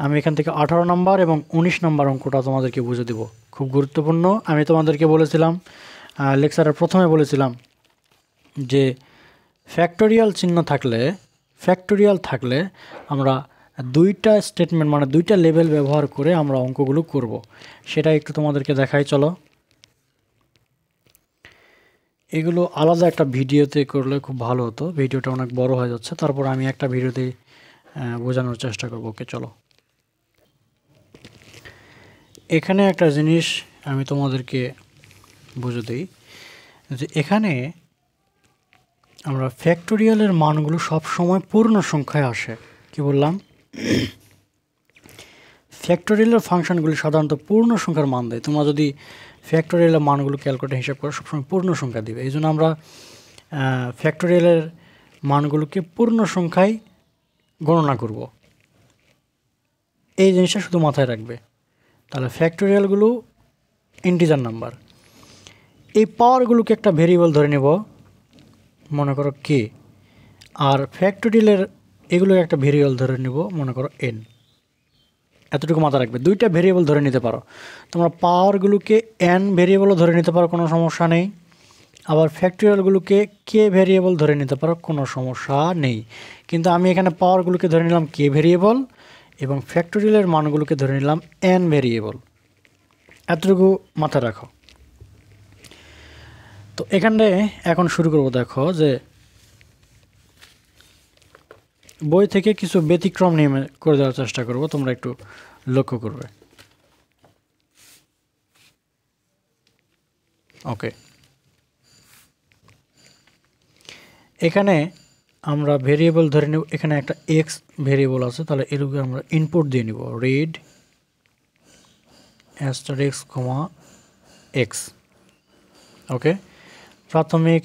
আমি এখান থেকে 18 নম্বর এবং 19 নম্বর অঙ্কটা তোমাদেরকে বুঝে দেব, খুব গুরুত্বপূর্ণ। আমি তোমাদেরকে বলেছিলাম, লেকচারের প্রথমে বলেছিলাম যে ফ্যাক্টোরিয়াল চিহ্ন থাকলে আমরা দুইটা স্টেটমেন্ট, মানে দুইটা লেভেল ব্যবহার করে আমরা অঙ্কগুলো করব। সেটা একটু তোমাদেরকে দেখাই চলো। এগুলো আলাদা একটা ভিডিওতে করলে খুব ভালো হতো, ভিডিওটা অনেক বড় হয়ে যাচ্ছে, তারপর আমি একটা ভিডিওতেই বোঝানোর চেষ্টা করব। ওকে চলো, এখানে একটা জিনিস আমি তোমাদেরকে বুঝে দিই, যে এখানে আমরা ফ্যাক্টোরিয়ালের মানগুলো সব সময় পূর্ণ সংখ্যায় আসে। কি বললাম, ফ্যাক্টোরিয়ালের ফাংশনগুলি সাধারণত পূর্ণ সংখ্যার মান দেয়। তোমরা যদি ফ্যাক্টোরিয়ালের মানগুলো ক্যালকুলেটর হিসাব করে সবসময় পূর্ণ সংখ্যা দিবে, এই জন্য আমরা ফ্যাক্টোরিয়ালের মানগুলোকে পূর্ণ সংখ্যায় গণনা করব। এই জিনিসটা শুধু মাথায় রাখবে। তাহলে ফ্যাক্টোরিয়ালগুলো ইন্টিজার নাম্বার, এই পাওয়ারগুলোকে একটা ভেরিয়েবল ধরে নেব, মনে করো কে, আর ফ্যাক্টোরিয়ালের এগুলো একটা ভেরিয়েবল ধরে নেব, মনে করো n। এতটুকু মাথা রাখবে, দুইটা ভেরিয়েবল ধরে নিতে পারো তোমরা। পাওয়ারগুলোকে n ভেরিয়েবলও ধরে নিতে পারো, কোনো সমস্যা নেই। আবার ফ্যাক্টোরিয়ালগুলোকে কে ভেরিয়েবল ধরে নিতে পারো, কোনো সমস্যা নেই। কিন্তু আমি এখানে পাওয়ারগুলোকে ধরে নিলাম কে ভেরিয়েবল, এবং ফ্যাক্টোরিয়ালের মানগুলোকে ধরে নিলাম n ভেরিয়েবল। এতটুকু মাথায় রাখো। তো এখানে এখন শুরু করব। দেখো যে বই থেকে কিছু ব্যতিক্রম নিয়ে করে দেওয়ার চেষ্টা করব, তোমরা একটু লক্ষ্য করবে। ওকে, এখানে আমরা ভেরিয়েবল ধরে নেব, এখানে একটা এক্স ভেরিয়েবল আছে, তাহলে এরকম আমরা ইনপুট দিয়ে নিব, রিড *x, x। ওকে, প্রাথমিক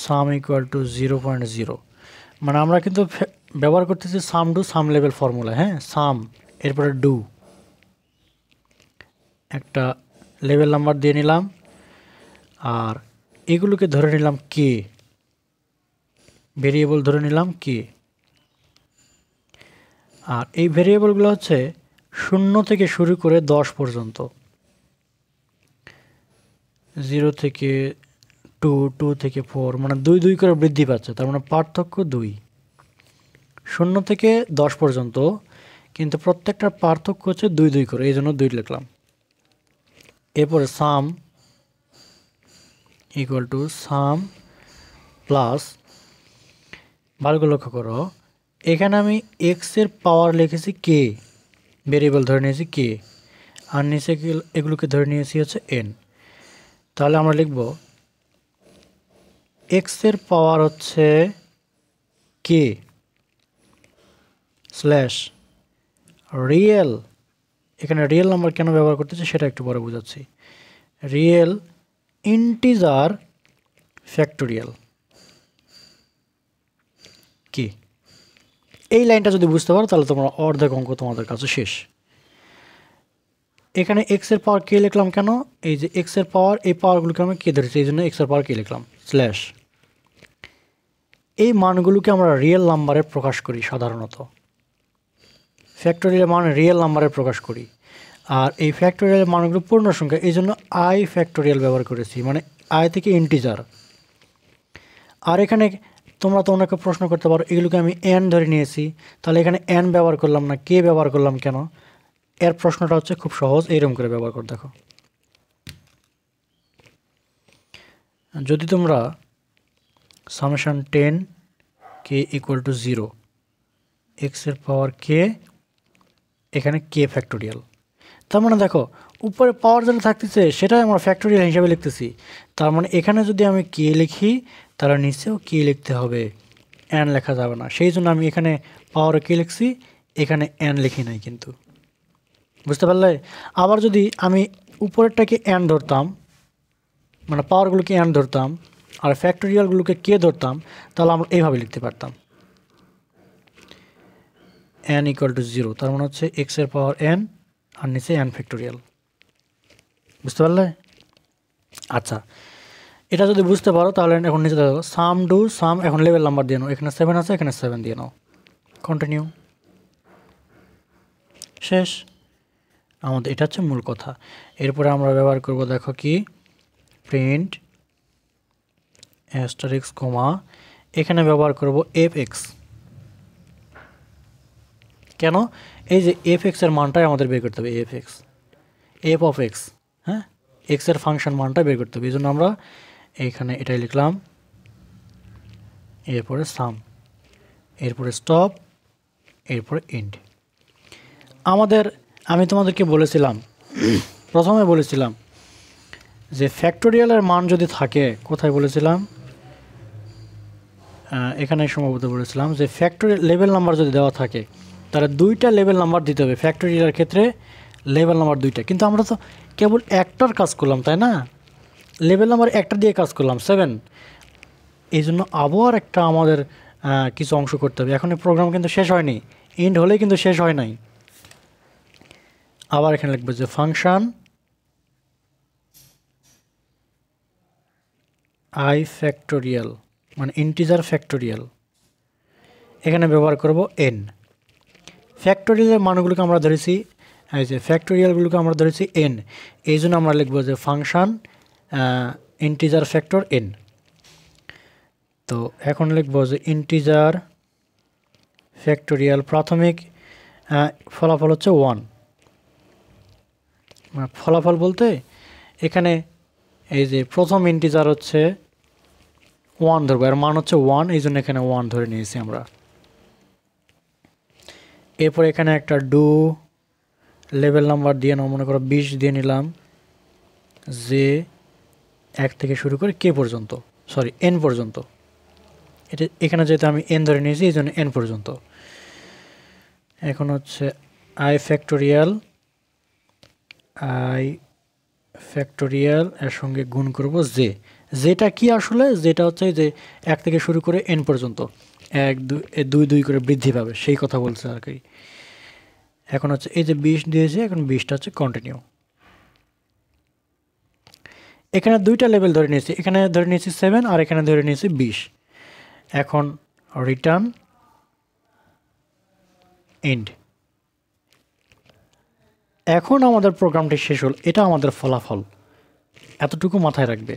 সাম ইকুয়াল টু 0.0, মানে আমরা কিন্তু ব্যবহার করতেছি সাম ডু সাম লেভেল ফর্মুলা। হ্যাঁ, সাম, এরপরে ডু, একটা লেভেল নাম্বার দিয়ে নিলাম, আর এগুলোকে ধরে নিলাম কে ভেরিয়েবল ধরে নিলাম কে। আর এই ভেরিয়েবলগুলো হচ্ছে 0 থেকে শুরু করে 10 পর্যন্ত, 0 থেকে 2, 2 থেকে 4, মানে 2 2 করে বৃদ্ধি পাচ্ছে, তার মানে পার্থক্য 2। 0 থেকে 10 পর্যন্ত, কিন্তু প্রত্যেকটার পার্থক্য হচ্ছে 2 2 করে, এই জন্য 2 লিখলাম। এরপরে sum equal to sum plus, ভালো করে লক্ষ্য করো, এখানে আমি এক্সের পাওয়ার লিখেছি কে, ভেরিয়েবল ধরে নিয়েছি কে, আর নিচে এগুলোকে ধরে নিয়েছি হচ্ছে এন। তাহলে আমরা লিখব এক্সের পাওয়ার হচ্ছে কে স্ল্যাশ রিয়েল, এখানে রিয়েল নাম্বার কেন ব্যবহার করতেছি সেটা একটু পরে বোঝাচ্ছি, রিয়েল ইন্টিজার ফ্যাক্টোরিয়াল কি। এই লাইনটা যদি বুঝতে পারো তাহলে তোমরা অর্ধেক অঙ্ক তোমাদের কাছে শেষ। এখানে এক্সের পাওয়ার কে লিখলাম কেন, এই যে এক্সের পাওয়ার, এই পাওয়ারগুলোকে আমি কে ধরেছি, এই জন্য এক্সের পাওয়ার কে লিখলাম স্ল্যাশ। এই মানগুলোকে আমরা রিয়েল নাম্বারে প্রকাশ করি সাধারণত, ফ্যাক্টোরিয়াল মান রিয়েল নাম্বারে প্রকাশ করি, আর এই ফ্যাক্টোরিয়াল মানগুলো পূর্ণ সংখ্যা, এই জন্য আই ফ্যাক্টোরিয়াল ব্যবহার করেছি, মানে আই থেকে ইন্টিজার। আর এখানে তোমরা তো অনেকে প্রশ্ন করতে পারো এগুলোকে আমি এন ধরে নিয়েছি, তাহলে এখানে এন ব্যবহার করলাম না, কে ব্যবহার করলাম কেন? এর প্রশ্নটা হচ্ছে খুব সহজ, এইরকম করে ব্যবহার করে দেখো। যদি তোমরা সামেশন 10 কে ইকুয়াল টু 0, এক্সের পাওয়ার কে, এখানে কে ফ্যাক্টোরিয়াল, তার মানে দেখো উপরে পাওয়ার যেটা থাকতেছে সেটাই আমরা ফ্যাক্টোরিয়াল হিসাবে লিখতেছি, তার মানে এখানে যদি আমি কে লিখি তাহলে নিচেও কে লিখতে হবে, এন লেখা যাবে না, সেই জন্য আমি এখানে পাওয়ারে কে লিখছি, এখানে এন লিখি নাই কিন্তু, বুঝতে পারলে? আবার যদি আমি উপরেরটাকে এন ধরতাম, মানে পাওয়ারগুলোকে এন ধরতাম আর ফ্যাক্টোরিয়ালগুলোকে কে ধরতাম, তাহলে আমরা এইভাবে লিখতে পারতাম এন ইকুয়াল টু 0, তার মানে হচ্ছে এক্সের পাওয়ার এন আর নিচে এন ফ্যাক্টোরিয়াল, বুঝতে পারলে? আচ্ছা, এটা যদি বুঝতে পারো তাহলে এখন নিচে দেখো সাম ডু সাম, এখন লেভেল নাম্বার দিয়ে নাও, এখানে 7 আছে, এখানে 7 দিয়ে নাও, কন্টিনিউ, শেষ। আমাদের এটা হচ্ছে মূল কথা। এরপরে আমরা ব্যবহার করব দেখো কি, প্রিন্ট অ্যাস্টারিক্স কমা, এখানে ব্যবহার করব এফ এক্স। কেন? এই যে এফ এক্সের মানটাই আমাদের বের করতে হবে, F x, F of x, হ্যাঁ, এক্সের ফাংশন মানটা বের করতে হবে, এই জন্য আমরা এইখানে এটাই লিখলাম, এরপরে সাম, এরপরে স্টপ, এরপরে এন্ড। আমি তোমাদেরকে বলেছিলাম, প্রথমে বলেছিলাম যে ফ্যাক্টোরিয়ালের মান যদি থাকে, কোথায় বলেছিলাম, এখানে সম্ভবত বলেছিলাম যে ফ্যাক্টোরিয়াল লেভেল নাম্বার যদি দেওয়া থাকে তাহলে 2টা লেভেল নাম্বার দিতে হবে, ফ্যাক্টোরিয়ালের ক্ষেত্রে লেভেল নাম্বার 2টা, কিন্তু আমরা তো কেবল একটার কাজ করলাম, তাই না? লেভেল নাম্বার একটা দিয়ে কাজ করলাম 7, এই জন্য আবার একটা আমাদের কিছু অংশ করতে হবে। এখন এই প্রোগ্রাম কিন্তু শেষ হয়নি, এন্ড হলেই কিন্তু শেষ হয় নাই। আবার এখানে লিখবো যে ফাংশন আই ফ্যাক্টোরিয়াল, মানে ইন্টিজার ফ্যাক্টোরিয়াল, এখানে ব্যবহার করব এন। ফ্যাক্টোরিয়ালের মানগুলোকে আমরা ধরেছি, এই যে ফ্যাক্টোরিয়ালগুলোকে আমরা ধরেছি এন, এই জন্য আমরা লিখবো যে ফাংশন ইন্টিজার ফ্যাক্টর এন। তো এখন লিখবো যে ইন্টিজার ফ্যাক্টোরিয়াল, প্রাথমিক ফলাফল হচ্ছে 1, ফলাফল বলতে এখানে এই যে প্রথম ইন্টিজার হচ্ছে 1 ধরবো, এর মান হচ্ছে 1, এই জন্য এখানে 1 ধরে নিয়েছি আমরা। এরপর এখানে একটা ডু লেভেল নাম্বার দিয়ে নাও, মনে করো 20 দিয়ে নিলাম, যে 1 থেকে শুরু করে কে পর্যন্ত, সরি এন পর্যন্ত, এটা এখানে যেহেতু আমি এন ধরে নিয়েছি এই জন্য এন পর্যন্ত। এখন হচ্ছে আই ফ্যাক্টোরিয়াল এর সঙ্গে গুণ করব জে, যেটা কি আসলে, যেটা হচ্ছে যে 1 থেকে শুরু করে এন পর্যন্ত 1 2 2 করে বৃদ্ধি পাবে, সেই কথা বলছে আর কি। এখন হচ্ছে এই যে 20 দিয়েছে, এখন 20টা হচ্ছে কন্টিনিউ। এখানে 2টা লেভেল ধরে নিয়েছি, এখানে ধরে নিয়েছি 7 আর এখানে ধরে নিয়েছি 20। এখন রিটার্ন এন্ড, এখন আমাদের প্রোগ্রামটি শেষ হল, এটা আমাদের ফলাফল, এতটুকু মাথায় রাখবে।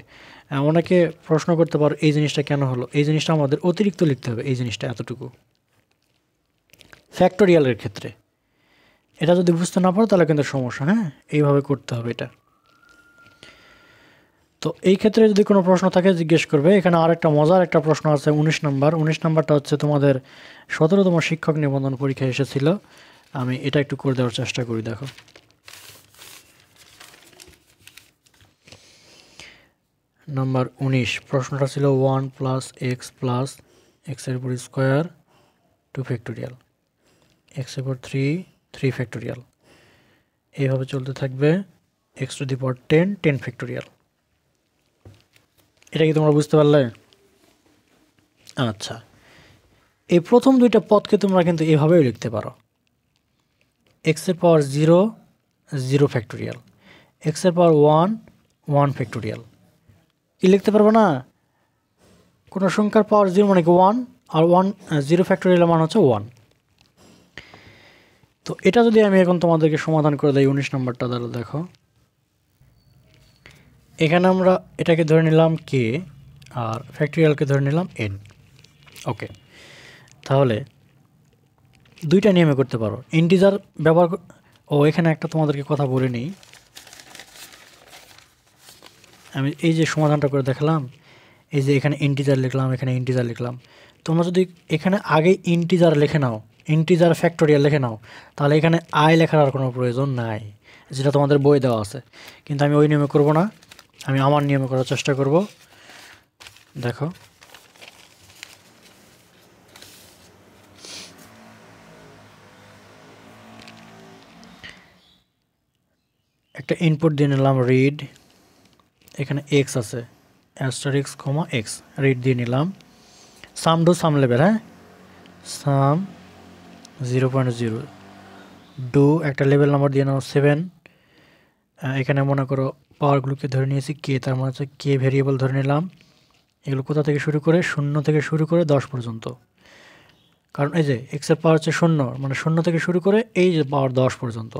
অনেকে প্রশ্ন করতে পারো এই জিনিসটা কেন হলো, এই জিনিসটা আমাদের অতিরিক্ত লিখতে হবে, এই জিনিসটা এতটুকু ফ্যাক্টোরিয়ালের ক্ষেত্রে। এটা যদি বুঝতে না পারো তাহলে কিন্তু সমস্যা, হ্যাঁ, এইভাবে করতে হবে এটা। তো এই ক্ষেত্রে যদি কোনো প্রশ্ন থাকে জিজ্ঞেস করবে। এখানে আরেকটা মজার একটা প্রশ্ন আছে 19 নাম্বার। 19 নাম্বারটা হচ্ছে তোমাদের 17তম শিক্ষক নিবন্ধন পরীক্ষা এসেছিল। আমি এটা একটু করে দেওয়ার চেষ্টা করি। দেখো, নাম্বার 19 প্রশ্নটা ছিল 1 + x এর উপর স্কোয়ার 2 ফ্যাক্টোরিয়াল, x এর উপর 3 ফ্যাক্টোরিয়াল, এইভাবে চলতে থাকবে x⁻10 10 ফ্যাক্টোরিয়াল। এটা কি তোমরা বুঝতে পারলে? আচ্ছা, এই প্রথম দুইটা পদকে তোমরা কিন্তু এভাবেও লিখতে পারো, x⁻0 0 ফ্যাক্টোরিয়াল, x⁻1 1 ফ্যাক্টোরিয়াল। কি লিখতে পারবে না? কোনো সংখ্যার পাওয়ার 0 মানে কি 1, আর 1 0 ফ্যাক্টোরিয়াল মান হচ্ছে 1। তো এটা যদি আমি এখন তোমাদেরকে সমাধান করে দেই 19 নম্বরটা, তাহলে দেখো এখানে আমরা এটাকে ধরে নিলাম k আর ফ্যাক্টোরিয়ালকে ধরে নিলাম n। ওকে, তাহলে দুইটা নিয়মে করতে পারো। ইন্টিজার ব্যবহার এখানে একটা তোমাদেরকে কথা বলে নিই। আমি এই যে সমাধানটা করে দেখালাম, এই যে এখানে ইন্টিজার লিখলাম, এখানে ইন্টিজার লিখলাম। তোমরা যদি এখানে আগে ইন্টিজার লিখে নাও, ইন্টিজার ফ্যাক্টোরিয়াল লিখে নাও, তাহলে এখানে আই লেখার আর কোনো প্রয়োজন নাই, যেটা তোমাদের বই দেওয়া আছে। কিন্তু আমি ওই নিয়মে করব না, আমি আমার নিয়মে করার চেষ্টা করব। দেখো, একটা ইনপুট দিয়ে নিলাম রিড, এখানে এক্স আছে *x, x রিড দিয়ে নিলাম। সাম ডু সাম লেভেল, হ্যাঁ, সাম 0.0 ডু একটা লেভেল নাম্বার দিয়ে নাও 7। এখানে মনে করো পাওয়ারগুলোকে ধরে নিয়েছি কে, তার মানে হচ্ছে কে ভেরিয়েবল ধরে নিলাম। এগুলো কোথা থেকে শুরু করে 0 থেকে শুরু করে 10 পর্যন্ত, কারণ এই যে এক্সের পাওয়ার হচ্ছে 0, মানে 0 থেকে শুরু করে এই যে পাওয়ার 10 পর্যন্ত,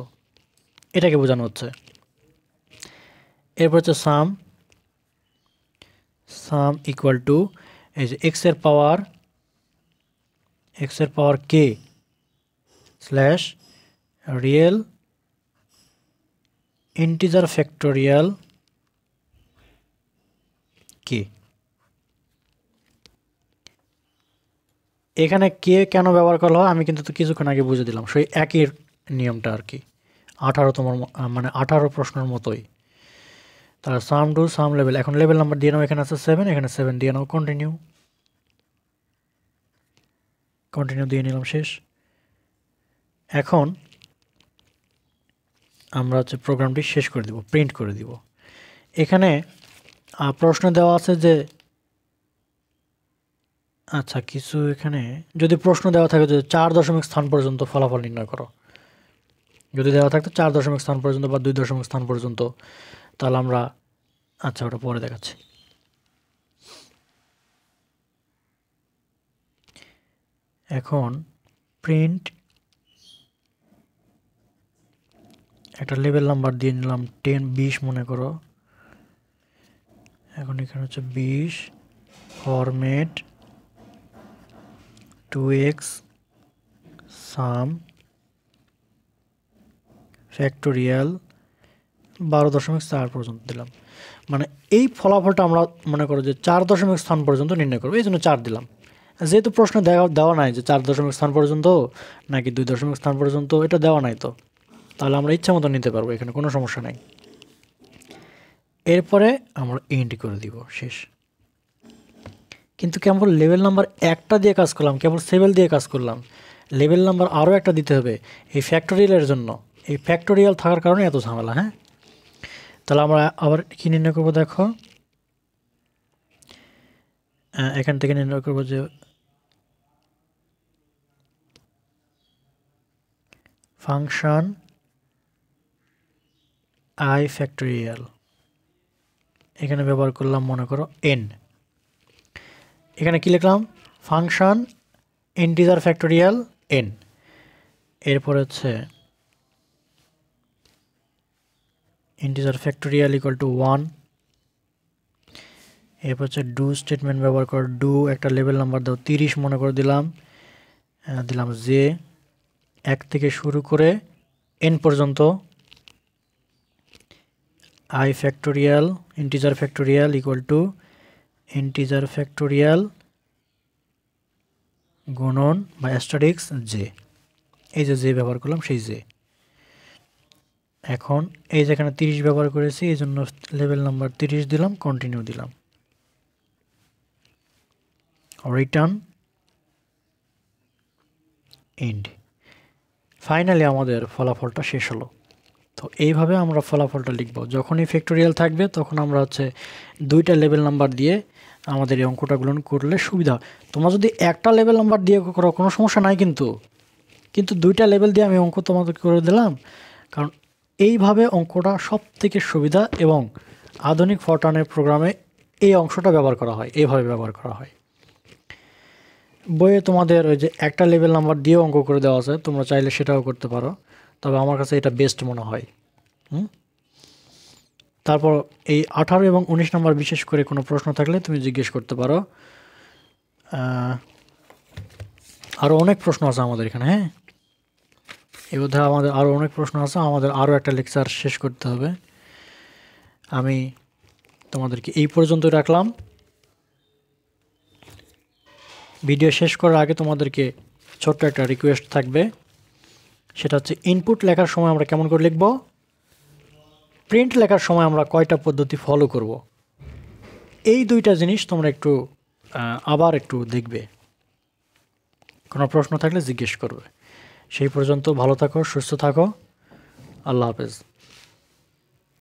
এটাকে বোঝানো হচ্ছে। এরপর হচ্ছে সাম, সাম ইকুয়াল টু এই যে এক্সের পাওয়ার কে স্ল্যাশ রিয়েল ইন্টিজার ফ্যাক্টোরিয়াল কে। এখানে কে কেন ব্যবহার করা হয় আমি কিন্তু তো কিছুক্ষণ আগে বুঝে দিলাম, সেই একই নিয়মটা আর কি, 18তম মানে 18 প্রশ্নের মতোই। তার সাম টু সাম লেভেল, এখন লেভেল নাম্বার দিয়ে নাও, এখানে আছে 7, এখানে 7 দিয়ে নাও, কন্টিনিউ দিয়ে নিলাম, শেষ। এখন আমরা হচ্ছে প্রোগ্রামটি শেষ করে দিব, প্রিন্ট করে দিব। এখানে প্রশ্ন দেওয়া আছে যে, আচ্ছা কিছু এখানে যদি প্রশ্ন দেওয়া থাকে যে 4 দশমিক স্থান পর্যন্ত ফলাফল নির্ণয় করো, যদি দেওয়া থাকতো 4 দশমিক স্থান পর্যন্ত বা 2 দশমিক স্থান পর্যন্ত, তাহলে আমরা, আচ্ছা ওটা পরে দেখাচ্ছি। এখন প্রিন্ট একটা লেভেল নাম্বার দিয়ে নিলাম 10 20 মনে করো। এখন এখানে হচ্ছে 20 ফরম্যাট 2x সাম ফ্যাক্টোরিয়াল 12.4 পর্যন্ত দিলাম। মানে এই ফলাফলটা আমরা মনে করো যে 4 দশমিক স্থান পর্যন্ত নির্ণয় করবো, এই জন্য 4 দিলাম। যেহেতু প্রশ্ন দেওয়া নাই যে 4 দশমিক স্থান পর্যন্ত নাকি 2 দশমিক স্থান পর্যন্ত, এটা দেওয়া নাই, তো তাহলে আমরা ইচ্ছা মতো নিতে পারবো, এখানে কোনো সমস্যা নাই। এরপরে আমরা এন্ড করে দিব, শেষ। কিন্তু কেবল লেভেল নাম্বার একটা দিয়ে কাজ করলাম, কেবল সেভেল দিয়ে কাজ করলাম, লেভেল নাম্বার আরও একটা দিতে হবে এই ফ্যাক্টোরিয়ালের জন্য। এই ফ্যাক্টোরিয়াল থাকার কারণে এত ঝামেলা। হ্যাঁ, তাহলে আমরা আবার কি নির্ণয় করবো, দেখো এখান থেকে নির্ণয় করবো যে ফাংশন আই ফ্যাক্টোরিয়াল, এখানে ব্যবহার করলাম মনে করো n। এখানে কি লিখলাম, ফাংশন ইন্টিজার ফ্যাক্টোরিয়াল n। এরপর হচ্ছে ইন্টিজার ফ্যাক্টোরিয়াল ইকুয়াল টু 1। এরপর হচ্ছে ডু স্টেটমেন্ট ব্যবহার কর, ডু একটা লেভেল নাম্বার দাও 30 মনে করে দিলাম, দিলাম যে 1 থেকে শুরু করে n পর্যন্ত i factorial integer factorial equal to integer factorial গুণন বা অ্যাস্টারিক্স জে, এই যে ব্যবহার করলাম সেই জে। এখন এই যেখানে 30 ব্যবহার করেছি এই জন্য লেভেল নাম্বার 30 দিলাম, কন্টিনিউ দিলাম, রিটার্ন এন্ড। ফাইনালি আমাদের ফলাফলটা শেষ হলো। তো এইভাবে আমরা ফলাফলটা লিখব। যখনই ফ্যাক্টোরিয়াল থাকবে তখন আমরা হচ্ছে 2টা লেভেল নাম্বার দিয়ে আমাদের এই অঙ্কটাগুলো করলে সুবিধা। তোমরা যদি একটা লেভেল নাম্বার দিয়ে করো কোনো সমস্যা নাই, কিন্তু 2টা লেভেল দিয়ে আমি অঙ্ক তোমাদের করে দিলাম, কারণ এইভাবে অঙ্কটা সব থেকে সুবিধা এবং আধুনিক ফরট্রানের প্রোগ্রামে এই অংশটা ব্যবহার করা হয়, এইভাবে ব্যবহার করা হয়। বইয়ে তোমাদের ওই যে একটা লেভেল নাম্বার দিয়ে অঙ্ক করে দেওয়া আছে, তোমরা চাইলে সেটাও করতে পারো, তবে আমার কাছে এটা বেস্ট মনে হয়। তারপর এই 18 এবং 19 নম্বর বিশেষ করে কোনো প্রশ্ন থাকলে তুমি জিজ্ঞেস করতে পারো। আরও অনেক প্রশ্ন আছে আমাদের এখানে, হ্যাঁ, এই বোধহয় আমাদের আরও অনেক প্রশ্ন আছে, আমাদের আরও একটা লেকচার শেষ করতে হবে। আমি তোমাদেরকে এই পর্যন্তই রাখলাম। ভিডিও শেষ করার আগে তোমাদেরকে ছোট্ট একটা রিকোয়েস্ট থাকবে, সেটা হচ্ছে ইনপুট লেখার সময় আমরা কেমন করে লিখব, প্রিন্ট লেখার সময় আমরা কয়টা পদ্ধতি ফলো করব, এই 2টা জিনিস তোমরা একটু আবার একটু দেখবে। কোনো প্রশ্ন থাকলে জিজ্ঞেস করবে। সেই পর্যন্ত ভালো থাকো, সুস্থ থাকো, আল্লাহ হাফেজ।